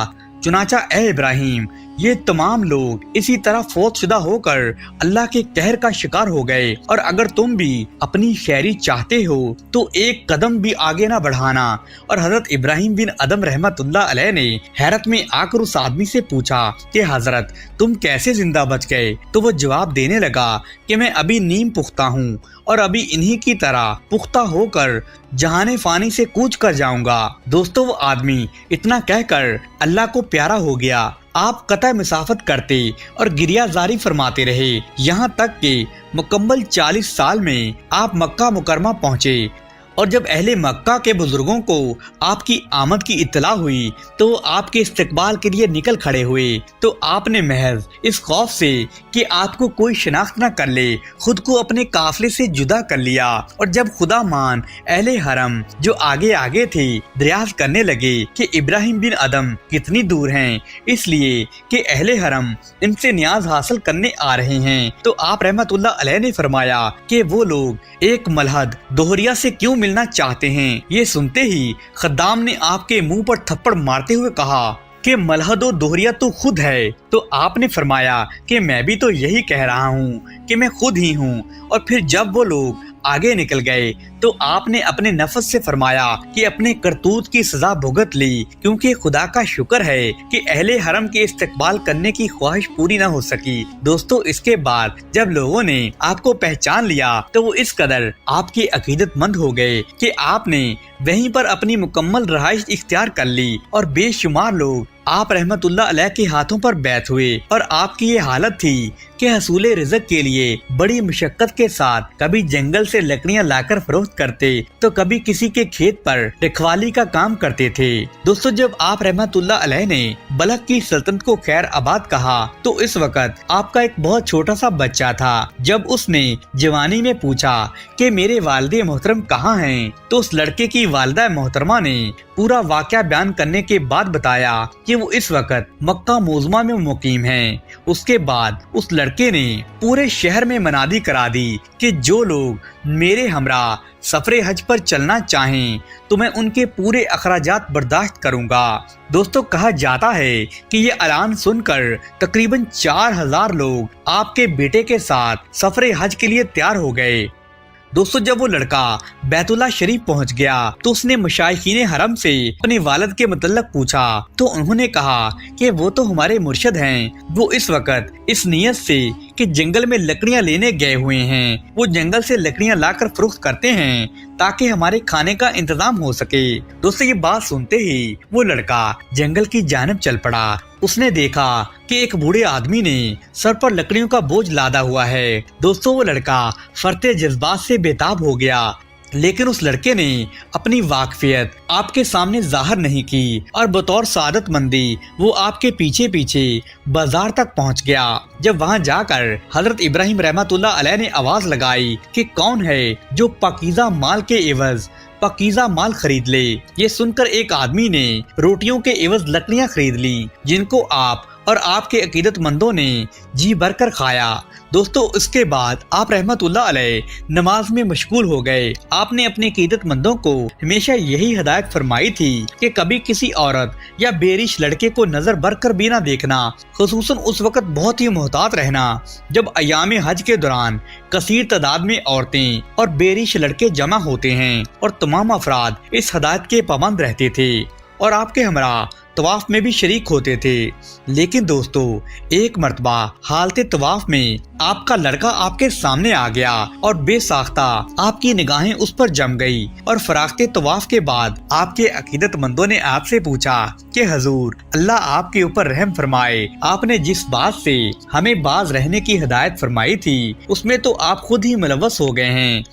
चुनाचा ए इब्राहिम, ये तमाम लोग इसी तरह फौतशुदा होकर अल्लाह के कहर का शिकार हो गए और अगर तुम भी अपनी खैरी चाहते हो तो एक कदम भी आगे ना बढ़ाना। और हजरत इब्राहिम बिन अदम रहमतुल्लाह अलैह ने हैरत में आकर उस आदमी से पूछा कि हजरत तुम कैसे जिंदा बच गए? तो वो जवाब देने लगा कि मैं अभी नीम पुख्ता हूँ और अभी इन्हीं की तरह पुख्ता होकर जहाने फानी से कूच कर जाऊंगा। दोस्तों वो आदमी इतना कहकर अल्लाह को प्यारा हो गया आप कतई मुसाफत करते और गिरियाजारी फरमाते रहे, यहाँ तक कि मुकम्मल 40 साल में आप मक्का मुकरमा पहुँचे। और जब अहले मक्का के बुजुर्गों को आपकी आमद की इत्तला हुई तो वो आपके इस्तकबाल के लिए निकल खड़े हुए, तो आपने महज इस खौफ से कि आपको कोई शिनाख्त न कर ले खुद को अपने काफिले से जुदा कर लिया। और जब खुदा मान अहले हरम जो आगे आगे थे दरियाफ्त करने लगे कि इब्राहिम बिन अदम कितनी दूर हैं, इसलिए कि अहले हरम इनसे न्याज हासिल करने आ रहे हैं, तो आप रहमतुल्लाह अलैह ने फरमाया कि वो लोग एक मलहद दोहरिया से क्यों मिलना चाहते हैं। ये सुनते ही खद्दाम ने आपके मुंह पर थप्पड़ मारते हुए कहा कि मलहदो दोहरिया तो खुद है। तो आपने फरमाया कि मैं भी तो यही कह रहा हूँ कि मैं खुद ही हूँ। और फिर जब वो लोग आगे निकल गए तो आपने अपने नफ्स से फरमाया कि अपने करतूत की सजा भुगत ली, क्योंकि खुदा का शुक्र है कि अहले हरम के इस्तकबाल करने की ख्वाहिश पूरी न हो सकी। दोस्तों, इसके बाद जब लोगों ने आपको पहचान लिया तो वो इस कदर आपके अकीदतमंद हो गए कि आपने वहीं पर अपनी मुकम्मल रहाइश इख्तियार कर ली और बेशुमार लोग आप रहमतुल्लाह अलैह के हाथों पर बैत हुए। और आपकी ये हालत थी कि हसूले रिज़्क़ के लिए बड़ी मुशक्कत के साथ कभी जंगल से लकड़ियां लाकर फरोख्त करते तो कभी किसी के खेत पर रखवाली का काम करते थे। दोस्तों, जब आप रहमतुल्लाह अलैह ने बलख की सल्तनत को खैर आबाद कहा तो इस वक्त आपका एक बहुत छोटा सा बच्चा था। जब उसने जवानी में पूछा कि मेरे वालिद मोहतरम कहाँ हैं, तो उस लड़के की वालिदा मोहतरमा ने पूरा वाक़या बयान करने के बाद बताया कि वो इस वक्त मक्का मोज़मा में मुकीम हैं। उसके बाद उस लड़के ने पूरे शहर में मनादी करा दी कि जो लोग मेरे हमरा सफरे हज पर चलना चाहें तो मैं उनके पूरे अखराजात बर्दाश्त करूंगा। दोस्तों, कहा जाता है कि ये ऐलान सुनकर तकरीबन 4000 लोग आपके बेटे के साथ सफरे हज के लिए तैयार हो गए। दोस्तों, जब वो लड़का बैतुल्लाह शरीफ पहुंच गया तो उसने मुशाइखीन हरम से अपने वालिद के मुतल्लक पूछा तो उन्होंने कहा कि वो तो हमारे मुर्शिद हैं। वो इस वक्त इस नियत से कि जंगल में लकड़ियां लेने गए हुए हैं, वो जंगल से लकड़ियां लाकर फरोख्त करते हैं ताकि हमारे खाने का इंतजाम हो सके। दोस्तों, ये बात सुनते ही वो लड़का जंगल की जानिब चल पड़ा। उसने देखा कि एक बूढ़े आदमी ने सर पर लकड़ियों का बोझ लादा हुआ है। दोस्तों, वो लड़का फरते जज्बात से बेताब हो गया, लेकिन उस लड़के ने अपनी वाकफियत आपके सामने जाहिर नहीं की और बतौर सादतमंदी वो आपके पीछे पीछे बाजार तक पहुंच गया। जब वहां जाकर हजरत इब्राहिम रहमतुल्लाह अलैह ने आवाज लगाई कि कौन है जो पाकीज़ा माल के एवज पाकीज़ा माल खरीद ले। ये सुनकर एक आदमी ने रोटियों के एवज लकड़ियां खरीद ली, जिनको आप और आपके अकीदतमंदों ने जी भरकर खाया। दोस्तों, इसके बाद आप रहमतुल्लाह अलैह नमाज में मशगूल हो गए। आपने अपने अकीदतमंदों को हमेशा यही हिदायत फरमाई थी कि कभी किसी औरत या बेरिश लड़के को नजर भर कर भी ना देखना, खुसूसन उस वक्त बहुत ही मोहतात रहना जब अयाम हज के दौरान कसीर तादाद में औरतें और बेरिश लड़के जमा होते हैं। और तमाम अफराद इस हिदायत के पाबंद रहते थे और आपके हमरा तवाफ में भी शरीक होते थे। लेकिन दोस्तों, एक मर्तबा हालते तवाफ में आपका लड़का आपके सामने आ गया और बेसाख्ता आपकी निगाहें उस पर जम गई। और फराख्ते तवाफ के बाद आपके अकीदतमंदों ने आपसे पूछा कि हजूर, अल्लाह आपके ऊपर रहम फरमाए, आपने जिस बात से हमें बाज रहने की हिदायत फरमाई थी उसमें तो आप खुद ही मुलव्वस हो गए हैं,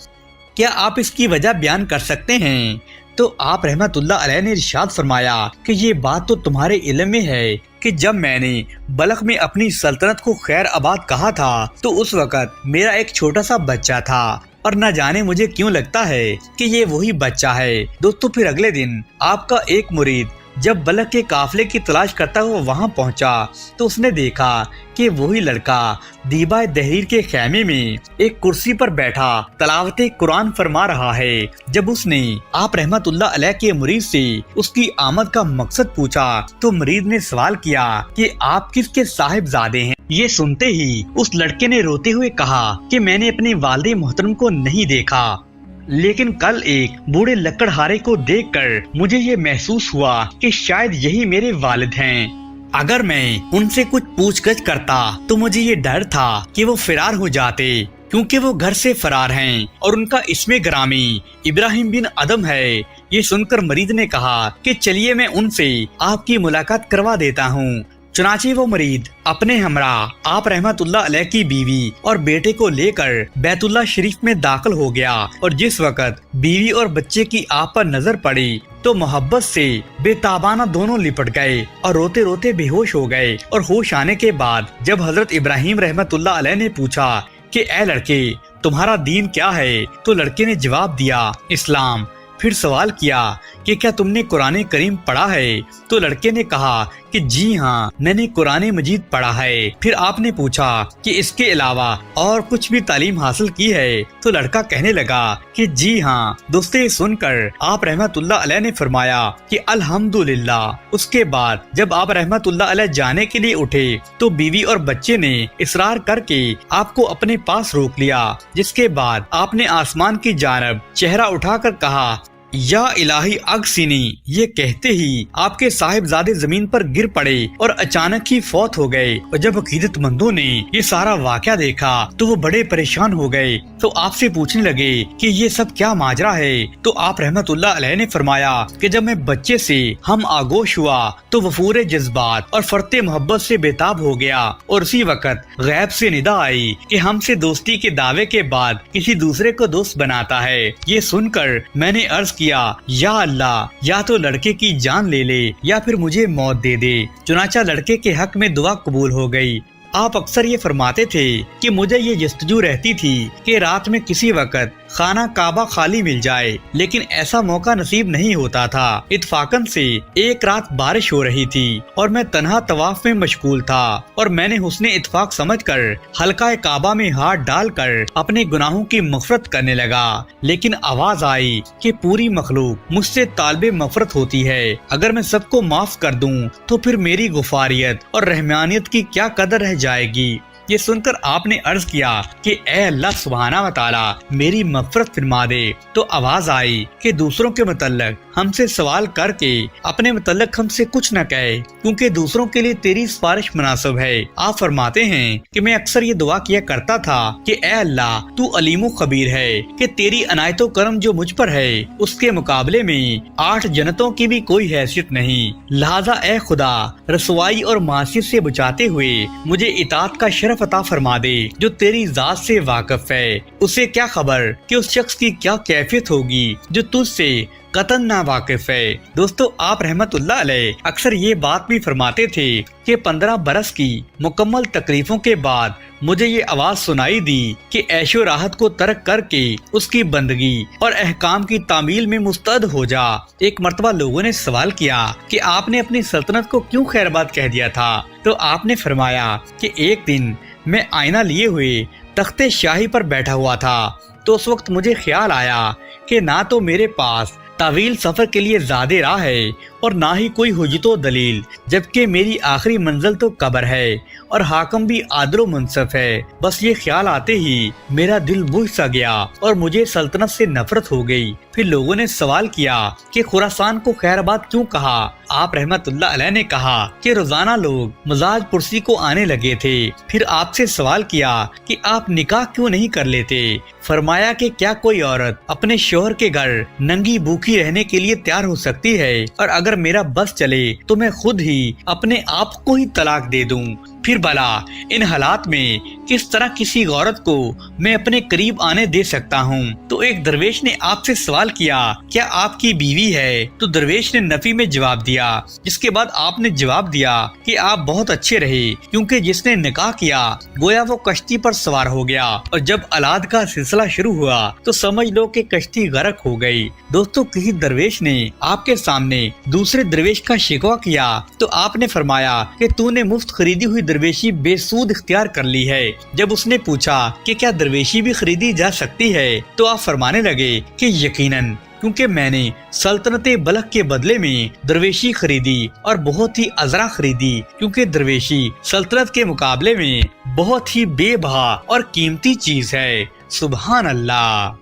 क्या आप इसकी वजह बयान कर सकते हैं? तो आप रहमतुल्लाह अलैह ने इरशाद फरमाया कि ये बात तो तुम्हारे इल्म में है कि जब मैंने बलख में अपनी सल्तनत को खैर आबाद कहा था तो उस वक्त मेरा एक छोटा सा बच्चा था और न जाने मुझे क्यों लगता है कि ये वही बच्चा है। दोस्तों, फिर अगले दिन आपका एक मुरीद जब बलख के काफिले की तलाश करता हुआ वहां पहुंचा तो उसने देखा कि वही लड़का दीबा दहरीर के खैमे में एक कुर्सी पर बैठा तलावते कुरान फरमा रहा है। जब उसने आप रहमतुल्लाह अलैह के मुरीद से उसकी आमद का मकसद पूछा तो मुरीद ने सवाल किया कि आप किसके साहिबजादे हैं। ये सुनते ही उस लड़के ने रोते हुए कहा कि मैंने अपने वालिद मोहतरम को नहीं देखा, लेकिन कल एक बूढ़े लकड़हारे को देखकर मुझे ये महसूस हुआ कि शायद यही मेरे वालिद हैं। अगर मैं उनसे कुछ पूछगछ करता तो मुझे ये डर था कि वो फरार हो जाते, क्योंकि वो घर से फरार हैं और उनका इसमें ग्रामी इब्राहिम बिन अदम है। ये सुनकर मरीद ने कहा कि चलिए मैं उनसे आपकी मुलाकात करवा देता हूँ। चुनाचे वो मरीद अपने हमरा आप रहमतुल्लाह अलैह की बीवी और बेटे को लेकर बैतुल्लाह शरीफ में दाखिल हो गया और जिस वक़्त बीवी और बच्चे की आप पर नजर पड़ी तो मोहब्बत से बेताबाना दोनों लिपट गए और रोते रोते बेहोश हो गए। और होश आने के बाद जब हजरत इब्राहिम रहमतुल्लाह अलैह ने पूछा कि ए लड़के तुम्हारा दीन क्या है, तो लड़के ने जवाब दिया इस्लाम। फिर सवाल किया कि क्या तुमने कुरान करीम पढ़ा है, तो लड़के ने कहा कि जी हाँ मैंने कुरान मजीद पढ़ा है। फिर आपने पूछा कि इसके अलावा और कुछ भी तालीम हासिल की है, तो लड़का कहने लगा कि जी हाँ। दोस्तों ये सुनकर आप रहमतुल्लाह अलैह ने फरमाया कि अल्हम्दुलिल्लाह। उसके बाद जब आप रहमतुल्लाह अलैह जाने के लिए उठे तो बीवी और बच्चे ने इसरार करके आपको अपने पास रोक लिया, जिसके बाद आपने आसमान की जानब चेहरा उठाकर कहा या इलाही अगसिनी। ये कहते ही आपके साहिबजादे जमीन पर गिर पड़े और अचानक ही फौत हो गए। और जब अकीदतमंदों ने ये सारा वाक़या देखा तो वो बड़े परेशान हो गए, तो आपसे पूछने लगे कि ये सब क्या माजरा है। तो आप रहमतुल्लाह अलैह ने फरमाया कि जब मैं बच्चे से हम आगोश हुआ तो वफूर जज्बात और फरते मोहब्बत से बेताब हो गया और उसी वक्त गैब से निदा आई कि हमसे दोस्ती के दावे के बाद किसी दूसरे को दोस्त बनाता है। ये सुनकर मैंने अर्ज किया या अल्लाह या तो लड़के की जान ले ले या फिर मुझे मौत दे दे। चुनाचा लड़के के हक में दुआ कबूल हो गई। आप अक्सर ये फरमाते थे कि मुझे ये जस्तजू रहती थी कि रात में किसी वक्त खाना काबा खाली मिल जाए, लेकिन ऐसा मौका नसीब नहीं होता था। इत्फाकन से एक रात बारिश हो रही थी और मैं तन्हा तवाफ में मशगूल था और मैंने हुस्ने इत्फाक समझकर हल्का काबा में हाथ डालकर अपने गुनाहों की मग़फ़िरत करने लगा, लेकिन आवाज आई कि पूरी मखलूक मुझसे तालिबे मग़फ़िरत होती है। अगर मैं सबको माफ कर दूं तो फिर मेरी गुफारियत और रहमानियत की क्या कदर रह जाएगी। ये सुनकर आपने अर्ज किया कि ए अल्लाह सुब्हाना व तआला मेरी मग़फ़िरत फरमा दे। तो आवाज आई कि दूसरों के मुतल्लक हमसे सवाल करके अपने मुतल्लक हमसे कुछ न कहे, क्योंकि दूसरों के लिए तेरी सिफारिश मुनासिब है। आप फरमाते हैं कि मैं अक्सर ये दुआ किया करता था कि ए अल्लाह तू अलीमो खबीर है कि तेरी अनायतो करम जो मुझ पर है उसके मुकाबले में 8 जन्नतों की भी कोई हैसियत नहीं। लिहाजा ए खुदा रसवाई और मासियत से बचाते हुए मुझे इताअत का शरफ अता फरमा दे जो तेरी जात से वाकिफ है। उसे क्या खबर कि उस शख्स की क्या कैफियत होगी जो तुझसे कतन ना वाकिफ है। दोस्तों आप रहमतुल्लाह अलैह अक्सर ये बात भी फरमाते थे कि 15 बरस की मुकम्मल तकलीफों के बाद मुझे ये आवाज सुनाई दी कि ऐशो राहत को तर्क करके उसकी बंदगी और अहकाम की तामील में मुस्तद हो जा। एक मर्तबा लोगों ने सवाल किया कि आपने अपनी सल्तनत को क्यों खैरबाद कह दिया था, तो आपने फरमाया कि एक दिन मैं आईना लिए हुए तख्ते शाही पर बैठा हुआ था, तो उस वक्त मुझे ख्याल आया कि ना तो मेरे पास तवील सफर के लिए ज़्यादा राह है और ना ही कोई हुज्जतो दलील, जबकि मेरी आखिरी मंजिल तो कब्र है और हाकम भी आदलो मुनसफ है। बस ये ख्याल आते ही मेरा दिल बुझ सा गया और मुझे सल्तनत से नफरत हो गई। फिर लोगों ने सवाल किया कि खुरासान को खैराबाद क्यों कहा। आप रहमतुल्लाह अलैह ने कहा कि रोजाना लोग मजाज पुरसी को आने लगे थे। फिर आपसे सवाल किया कि आप निकाह क्यों नहीं कर लेते। फरमाया कि क्या कोई औरत अपने शोहर के घर नंगी भूखी रहने के लिए तैयार हो सकती है, और अगर मेरा बस चले तो मैं खुद ही अपने आप को ही तलाक दे दूं। फिर भला इन हालात में किस तरह किसी औरत को मैं अपने करीब आने दे सकता हूँ। तो एक दरवेश ने आपसे सवाल किया क्या आपकी बीवी है, तो दरवेश ने नफी में जवाब दिया, जिसके बाद आपने जवाब दिया कि आप बहुत अच्छे रहे, क्योंकि जिसने निकाह किया गोया वो कश्ती पर सवार हो गया, और जब औलाद का सिलसिला शुरू हुआ तो समझ लो कि कश्ती गर्क हो गई। दोस्तों किसी दरवेश ने आपके सामने दूसरे दरवेश का शिकवा किया, तो आपने फरमाया कि तूने मुफ्त खरीदी हुई दरवेशी बेसूद इख्तियार कर ली है। जब उसने पूछा कि क्या दरवेशी भी खरीदी जा सकती है, तो आप फरमाने लगे कि यकीनन, क्योंकि मैंने सल्तनत बलख के बदले में दरवेशी खरीदी और बहुत ही अजरा खरीदी, क्योंकि दरवेशी सल्तनत के मुकाबले में बहुत ही बेबहा और कीमती चीज है। सुभान अल्लाह।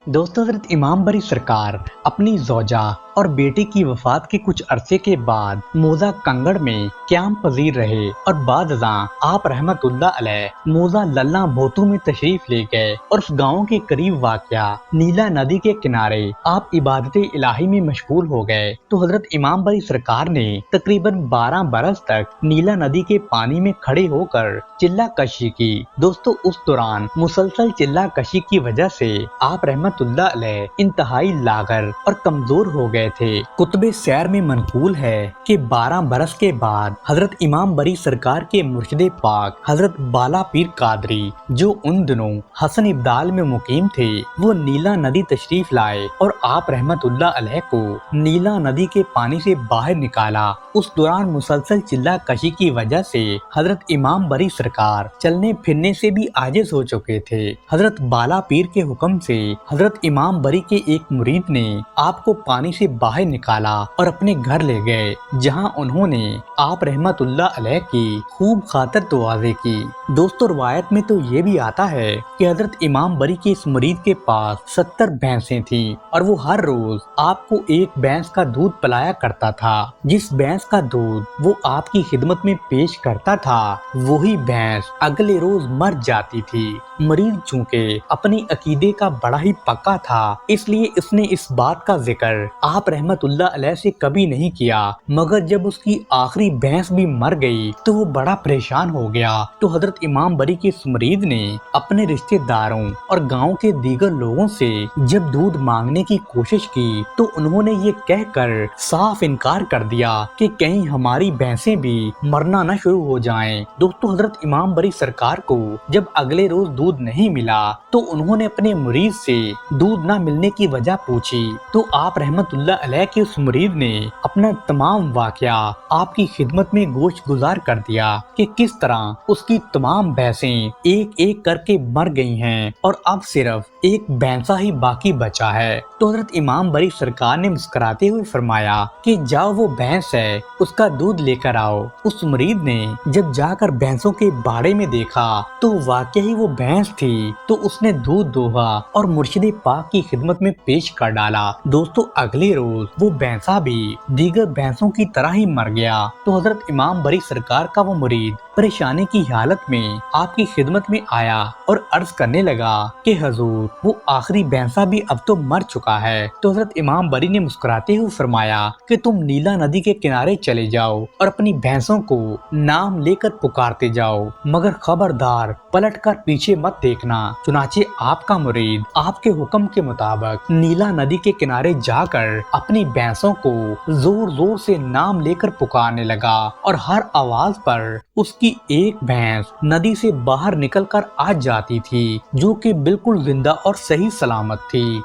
दोस्तों हज़रत इमाम बरी सरकार अपनी ज़ौजा اور بیٹے کی وفات کے کچھ عرصے کے بعد موزہ کنگڑ میں قیام پذیر رہے اور بعد ازاں آپ رحمت اللہ علیہ موزہ للہ بھوتو میں تشریف لے گئے اور اس گاؤں کے قریب واقع نیلا ندی کے کنارے آپ عبادت الہی میں مشغول ہو گئے تو حضرت امام بری سرکار نے تقریباً 12 برس تک نیلا ندی کے پانی میں کھڑے ہو کر چلہ کشی کی۔ دوستو اس دوران مسلسل چلہ کشی کی وجہ سے آپ رحمت اللہ علیہ انتہائی لاغر اور کمزور ہو گئے تھے۔ کتب سیر میں منقول ہے کہ 12 برس کے بعد حضرت امام بری سرکار کے مرشد پاک حضرت بالا پیر قادری جو ان دنوں حسن ابدال میں مقیم تھے وہ نیلا ندی تشریف لائے اور آپ رحمت اللہ علیہ کو نیلا ندی کے پانی سے باہر نکالا۔ اس دوران مسلسل چلہ کشی کی وجہ سے حضرت امام بری سرکار چلنے پھرنے سے بھی عاجز ہو چکے تھے۔ حضرت بالا پیر کے حکم سے حضرت امام بری کے ایک مرید نے آپ کو پانی سے باہر نکالا اور اپنے گھر لے گئے جہاں انہوں نے آپ رحمت اللہ علیہ کی خوب خاطر دعائیں کی۔ دوستو روایت میں تو یہ بھی آتا ہے کہ حضرت امام بری کے اس مرید کے پاس 70 بھینسیں تھیں اور وہ ہر روز آپ کو ایک بھینس کا دودھ پلایا کرتا تھا۔ جس بھینس کا دودھ وہ آپ کی خدمت میں پیش کرتا تھا وہی بھینس اگلے روز مر جاتی تھی۔ مریض چونکہ اپنی عقیدے کا بڑا ہی پکا تھا اس لیے اس نے اس بات کا ذکر آپ رحمت اللہ علیہ سے کبھی نہیں کیا، مگر جب اس کی آخری بھینس بھی مر گئی تو وہ بڑا پریشان ہو گیا تو حضرت امام بری کے اس مرید نے اپنے رشتہ داروں اور گاؤں کے دیگر لوگوں سے جب دودھ مانگنے کی کوشش کی تو انہوں نے یہ کہہ کر صاف انکار کر دیا کہ کہیں ہماری بھینسیں بھی مرنا نہ شروع ہو جائیں۔ دوستو حضرت امام بری سرکار کو جب اگلے روز دودھ نہیں ملا تو انہوں نے اپنے مرید سے دودھ نہ ملنے کی وجہ پوچھی تو آپ رحمت اللہ علیہ کے اس مرید نے اپنا تمام واقعہ آپ کی خدمت میں گوش گزار کر دیا کہ کس طرح اس کی تمام بھینسیں ایک ایک کر کے مر گئی ہیں اور اب صرف ایک بھینسا ہی باقی بچا ہے۔ تو حضرت امام بری سرکار نے مسکراتے ہوئے فرمایا کہ جاؤ وہ بھینس ہے اس کا دودھ لے کر آؤ۔ اس مرید نے جب جا کر بھینسوں کے باڑے میں دیکھا تو واقعی وہ بھینس تھی تو اس نے دودھ دوہا اور مرشد پاک کی خدمت میں پیش کر ڈالا۔ دوستو اگلے روز وہ بھینسا بھی دیگر بھینسوں کی طرح ہی مر گیا تو حضرت امام بری سرکار کا وہ مرید پریشانی کی حالت میں آپ کی خدمت میں آیا اور عرض کرنے لگا کہ حضور وہ آخری بھینسا بھی اب تو مر چکا ہے۔ تو حضرت امام بری نے مسکراتے ہوئے فرمایا کہ تم نیلا ندی کے کنارے چلے جاؤ اور اپنی بھینسوں کو نام لے کر پکارتے جاؤ، مگر خبردار پلٹ کر پیچھے مت دیکھنا۔ چنانچہ آپ کا مرید آپ کے حکم کے مطابق نیلا ندی کے کنارے جا کر اپنی بھینسوں کو زور زور سے نام لے کر پکارنے لگا اور ہر آواز پر اس کی ایک بھینس ندی سے باہر نکل کر آ جاتی تھی جو کہ بالکل زندہ اور صحیح سلامت تھی۔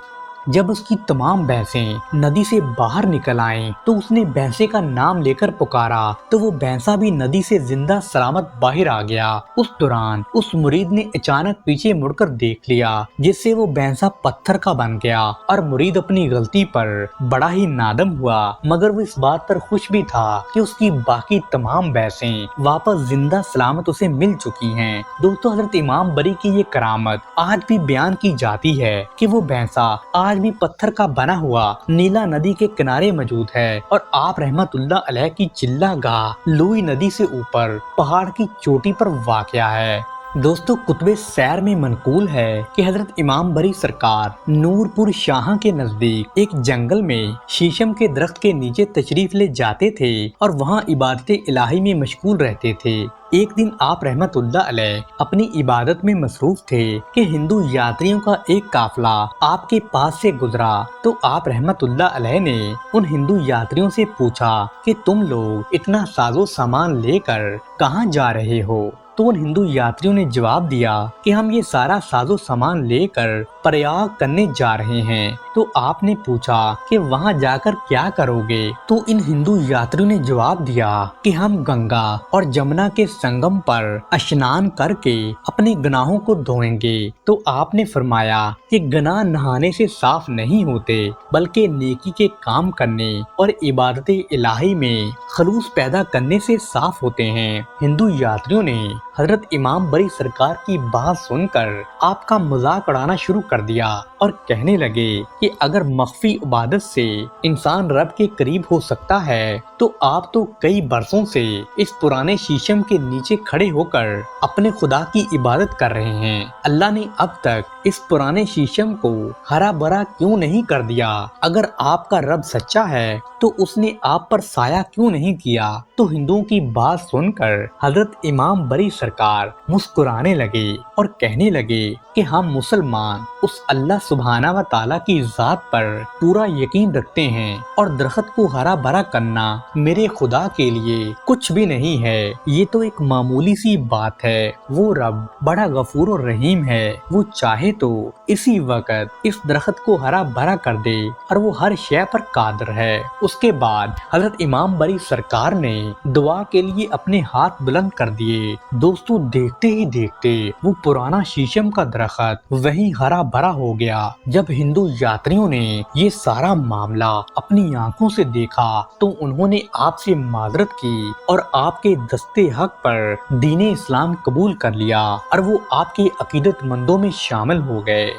جب اس کی تمام بھینسیں ندی سے باہر نکل آئیں تو اس نے بھینسے کا نام لے کر پکارا تو وہ بھینسا بھی ندی سے زندہ سلامت باہر آ گیا۔ اس دوران اس مرید نے اچانک پیچھے مڑ کر دیکھ لیا جس سے وہ بھینسا پتھر کا بن گیا اور مرید اپنی غلطی پر بڑا ہی نادم ہوا، مگر وہ اس بات پر خوش بھی تھا کہ اس کی باقی تمام بھینسیں واپس زندہ سلامت اسے مل چکی ہیں۔ دوستو حضرت امام بری کی یہ کرامت آج بھی بیان کی جاتی ہے کہ وہ بھینسا آج بھی پتھر کا بنا ہوا نیلا ندی کے کنارے موجود ہے اور آپ رحمت اللہ علیہ کی چلہ گاہ لوئی ندی سے اوپر پہاڑ کی چوٹی پر واقع ہے۔ دوستو کتب سیر میں منقول ہے کہ حضرت امام بری سرکار نور پور شاہاں کے نزدیک ایک جنگل میں شیشم کے درخت کے نیچے تشریف لے جاتے تھے اور وہاں عبادت الہی میں مشغول رہتے تھے۔ ایک دن آپ رحمت اللہ علیہ اپنی عبادت میں مصروف تھے کہ ہندو یاتریوں کا ایک قافلہ آپ کے پاس سے گزرا تو آپ رحمت اللہ علیہ نے ان ہندو یاتریوں سے پوچھا کہ تم لوگ اتنا ساز و سامان لے کر کہاں جا رہے ہو؟ تو ان ہندو یاتریوں نے جواب دیا کہ ہم یہ سارا ساز و سامان لے کر پریاگ کرنے جا رہے ہیں۔ تو آپ نے پوچھا کہ وہاں جا کر کیا کرو گے؟ تو ان ہندو یاتریوں نے جواب دیا کہ ہم گنگا اور جمنا کے سنگم پر اشنان کر کے اپنے گناہوں کو دھوئیں گے۔ تو آپ نے فرمایا کہ گناہ نہانے سے صاف نہیں ہوتے بلکہ نیکی کے کام کرنے اور عبادت الہی میں خلوص پیدا کرنے سے صاف ہوتے ہیں۔ ہندو یاتریوں نے حضرت امام بری سرکار کی بات سن کر آپ کا مذاق اڑانا شروع کر دیا اور کہنے لگے کہ اگر مخفی عبادت سے انسان رب کے قریب ہو سکتا ہے تو آپ تو کئی برسوں سے اس پرانے شیشم کے نیچے کھڑے ہو کر اپنے خدا کی عبادت کر رہے ہیں۔ اللہ نے اب تک اس پرانے شیشم کو ہرا بھرا کیوں نہیں کر دیا؟ اگر آپ کا رب سچا ہے تو اس نے آپ پر سایہ کیوں نہیں کیا؟ تو ہندوؤں کی بات سن کر حضرت امام بری سرکار مسکرانے لگے اور کہنے لگے کہ ہم مسلمان اس اللہ سبحانہ و تعالیٰ کی ذات پر پورا یقین رکھتے ہیں اور درخت کو ہرا بھرا کرنا میرے خدا کے لیے کچھ بھی نہیں ہے، یہ تو ایک معمولی سی بات ہے۔ وہ رب بڑا غفور و رحیم ہے، وہ چاہے تو اسی وقت اس درخت کو ہرا بھرا کر دے اور وہ ہر شے پر قادر ہے۔ اس کے بعد حضرت امام بری سرکار نے دعا کے لیے اپنے ہاتھ بلند کر دیے۔ دوستو دیکھتے ہی دیکھتے وہ پرانا شیشم کا درخت وہیں ہرا بھرا ہو گیا۔ جب ہندو یاتریوں نے یہ سارا معاملہ اپنی آنکھوں سے دیکھا تو انہوں نے آپ سے معذرت کی اور آپ کے دستے حق پر دین اسلام قبول کر لیا اور وہ آپ کے عقیدت مندوں میں شامل ہو گئے۔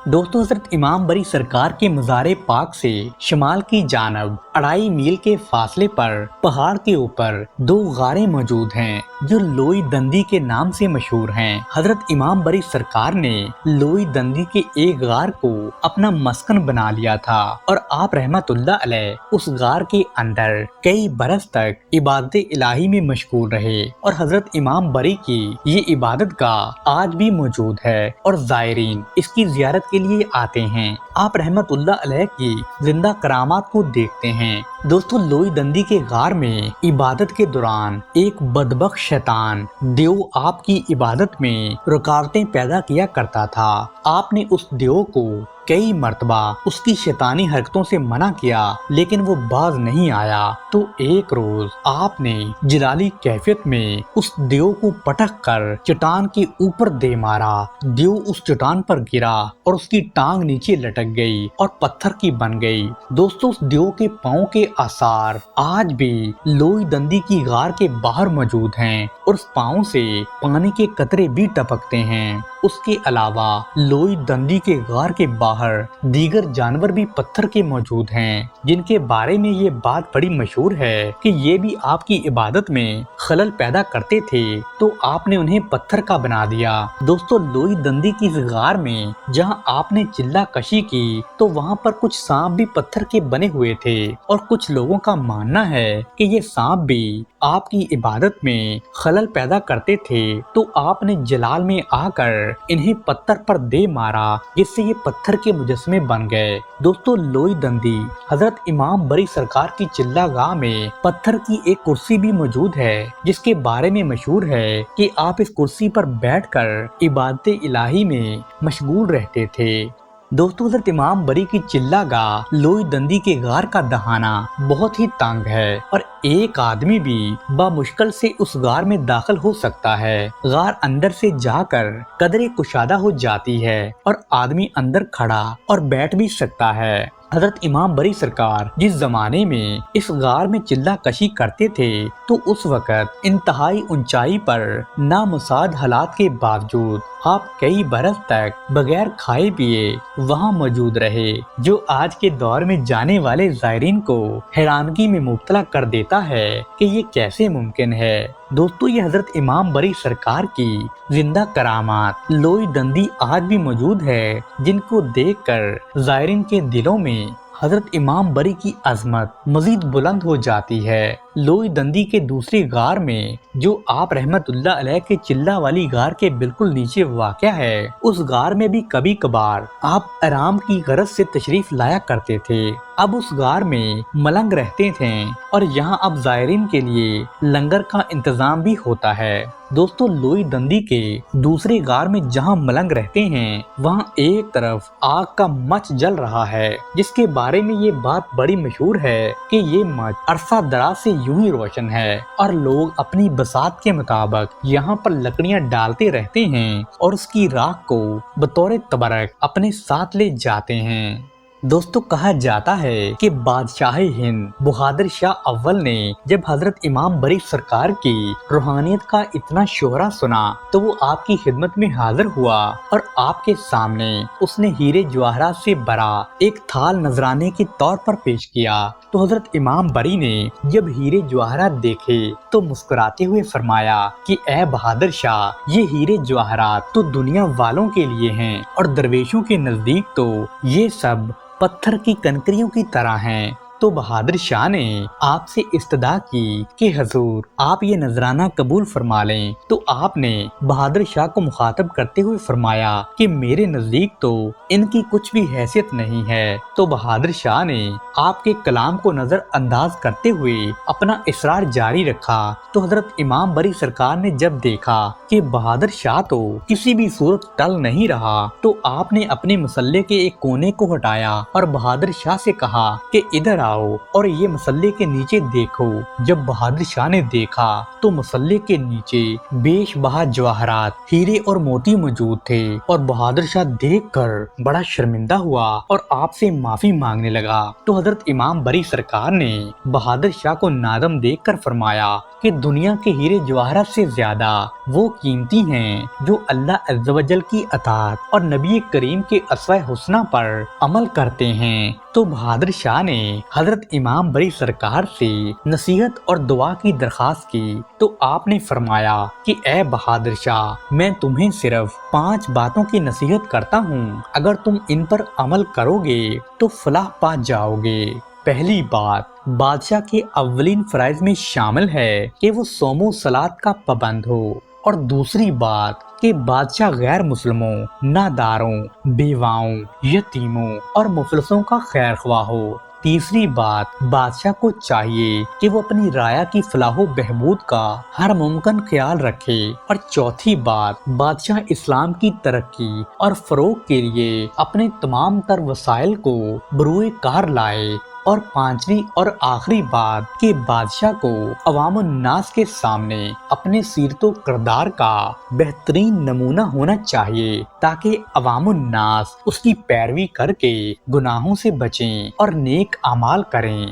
دوستو حضرت امام بری سرکار کے مزار پاک سے شمال کی جانب 2.5 میل کے فاصلے پر پہاڑ کے اوپر 2 غاریں موجود ہیں جو لوئی دندی کے نام سے مشہور ہیں۔ حضرت امام بری سرکار نے لوئی دندی کے ایک غار کو اپنا مسکن بنا لیا تھا اور آپ رحمت اللہ علیہ اس غار کے اندر کئی برس تک عبادت الہی میں مشغول رہے اور حضرت امام بری کی یہ عبادت گاہ آج بھی موجود ہے اور زائرین اس کی زیارت کے لیے آتے ہیں۔ آپ رحمت اللہ علیہ کی زندہ کرامات کو دیکھتے ہیں۔ دوستو لوئی دندی کے غار میں عبادت کے دوران ایک بدبخت شیطان دیو آپ کی عبادت میں رکاوٹیں پیدا کیا کرتا تھا۔ آپ نے اس دیو کو کئی مرتبہ اس کی شیطانی حرکتوں سے منع کیا لیکن وہ باز نہیں آیا۔ تو ایک روز آپ نے جلالی کیفیت میں اس دیو کو پٹک کر چٹان کے اوپر دے مارا۔ دیو اس چٹان پر گرا اور اس کی ٹانگ نیچے لٹک گئی اور پتھر کی بن گئی۔ دوستو اس دیو کے پاؤں کے آثار آج بھی لوئی دندی کی غار کے باہر موجود ہیں اور اس پاؤں سے پانی کے قطرے بھی ٹپکتے ہیں۔ اس کے علاوہ لوئی دندی کے غار کے باہر دیگر جانور بھی پتھر کے موجود ہیں جن کے بارے میں یہ بات بڑی مشہور ہے کہ یہ بھی آپ کی عبادت میں خلل پیدا کرتے تھے تو آپ نے انہیں پتھر کا بنا دیا۔ دوستو لوئی دندی کی اس غار میں جہاں آپ نے چلہ کشی کی تو وہاں پر کچھ سانپ بھی پتھر کے بنے ہوئے تھے اور کچھ لوگوں کا ماننا ہے کہ یہ سانپ بھی آپ کی عبادت میں خلل پیدا کرتے تھے تو آپ نے جلال میں آ کر انہیں پتھر پر دے مارا جس سے یہ پتھر کے مجسمے بن گئے۔ دوستو لوئی دندی حضرت امام بری سرکار کی چلہ گاہ میں پتھر کی ایک کرسی بھی موجود ہے جس کے بارے میں مشہور ہے کہ آپ اس کرسی پر بیٹھ کر عبادت الہی میں مشغول رہتے تھے۔ دوستو حضرت امام بری کی چلہ گاہ لوئی دندی کے غار کا دہانہ بہت ہی تنگ ہے اور ایک آدمی بھی بامشکل سے اس غار میں داخل ہو سکتا ہے۔ غار اندر سے جا کر قدرے کشادہ ہو جاتی ہے اور آدمی اندر کھڑا اور بیٹھ بھی سکتا ہے۔ حضرت امام بری سرکار جس زمانے میں اس غار میں چلہ کشی کرتے تھے تو اس وقت انتہائی اونچائی پر نامساعد حالات کے باوجود آپ کئی برس تک بغیر کھائے پیے وہاں موجود رہے جو آج کے دور میں جانے والے زائرین کو حیرانگی میں مبتلا کر دیتا ہے کہ یہ کیسے ممکن ہے۔ دوستو یہ حضرت امام بری سرکار کی زندہ کرامات لوئی دندی آج بھی موجود ہے جن کو دیکھ کر زائرین کے دلوں میں حضرت امام بری کی عظمت مزید بلند ہو جاتی ہے۔ لوئی دندی کے دوسری غار میں جو آپ رحمت اللہ علیہ کے چلہ والی غار کے بالکل نیچے واقع ہے اس غار میں بھی کبھی کبھار آپ آرام کی غرض سے تشریف لایا کرتے تھے۔ اب اس غار میں ملنگ رہتے تھے اور یہاں اب زائرین کے لیے لنگر کا انتظام بھی ہوتا ہے۔ دوستو لوئی دندی کے دوسرے غار میں جہاں ملنگ رہتے ہیں وہاں ایک طرف آگ کا مچ جل رہا ہے جس کے بارے میں یہ بات بڑی مشہور ہے کہ یہ مچ عرصہ دراز سے یوں ہی روشن ہے اور لوگ اپنی بساط کے مطابق یہاں پر لکڑیاں ڈالتے رہتے ہیں اور اس کی راکھ کو بطور تبرک اپنے ساتھ لے جاتے ہیں۔ دوستو کہا جاتا ہے کہ بادشاہ ہند بہادر شاہ اول نے جب حضرت امام بری سرکار کی روحانیت کا اتنا شعرا سنا تو وہ آپ کی خدمت میں حاضر ہوا اور آپ کے سامنے اس نے ہیرے جواہرات سے بھرا ایک تھال نذرانے کے طور پر پیش کیا۔ تو حضرت امام بری نے جب ہیرے جواہرات دیکھے تو مسکراتے ہوئے فرمایا کہ اے بہادر شاہ، یہ ہیرے جواہرات تو دنیا والوں کے لیے ہیں اور درویشوں کے نزدیک تو یہ سب پتھر کی کنکریوں کی طرح ہیں۔ تو بہادر شاہ نے آپ سے استدعا کی کہ حضور آپ یہ نذرانہ قبول فرما لیں۔ تو آپ نے بہادر شاہ کو مخاطب کرتے ہوئے فرمایا کہ میرے نزدیک تو ان کی کچھ بھی حیثیت نہیں ہے۔ تو بہادر شاہ نے آپ کے کلام کو نظر انداز کرتے ہوئے اپنا اصرار جاری رکھا۔ تو حضرت امام بری سرکار نے جب دیکھا کہ بہادر شاہ تو کسی بھی صورت ٹل نہیں رہا تو آپ نے اپنے مسلح کے ایک کونے کو ہٹایا اور بہادر شاہ سے کہا کہ ادھر آؤ اور یہ مسلح کے نیچے دیکھو۔ جب بہادر شاہ نے دیکھا تو مسلح کے نیچے بیش بہا جواہرات، ہیرے اور موتی موجود تھے اور بہادر شاہ دیکھ کر بڑا شرمندہ ہوا اور آپ سے معافی مانگنے لگا۔ تو حضرت امام بری سرکار نے بہادر شاہ کو نادم دیکھ کر فرمایا کہ دنیا کے ہیرے جواہرات سے زیادہ وہ قیمتی ہیں جو اللہ عز و جل کی اطاعت اور نبی کریم کے اسوہ حسنہ پر عمل کرتے ہیں۔ تو بہادر شاہ نے حضرت امام بری سرکار سے نصیحت اور دعا کی درخواست کی۔ تو آپ نے فرمایا کہ اے بہادر شاہ، میں تمہیں صرف 5 باتوں کی نصیحت کرتا ہوں، اگر تم ان پر عمل کرو گے تو فلاح پا جاؤ گے۔ پہلی بات، بادشاہ کے اولین فرائض میں شامل ہے کہ وہ صوم و صلات کا پابند ہو، اور دوسری بات کہ بادشاہ غیر مسلموں، ناداروں، بیواؤں، یتیموں اور مفلسوں کا خیر خواہ ہو۔ تیسری بات، بادشاہ کو چاہیے کہ وہ اپنی رعایا کی فلاح و بہبود کا ہر ممکن خیال رکھے۔ اور چوتھی بات، بادشاہ اسلام کی ترقی اور فروغ کے لیے اپنے تمام تر وسائل کو بروئے کار لائے۔ اور پانچویں اور آخری بات کہ بادشاہ کو عوام الناس کے سامنے اپنے سیرت و کردار کا بہترین نمونہ ہونا چاہیے تاکہ عوام الناس اس کی پیروی کر کے گناہوں سے بچیں اور نیک اعمال کریں۔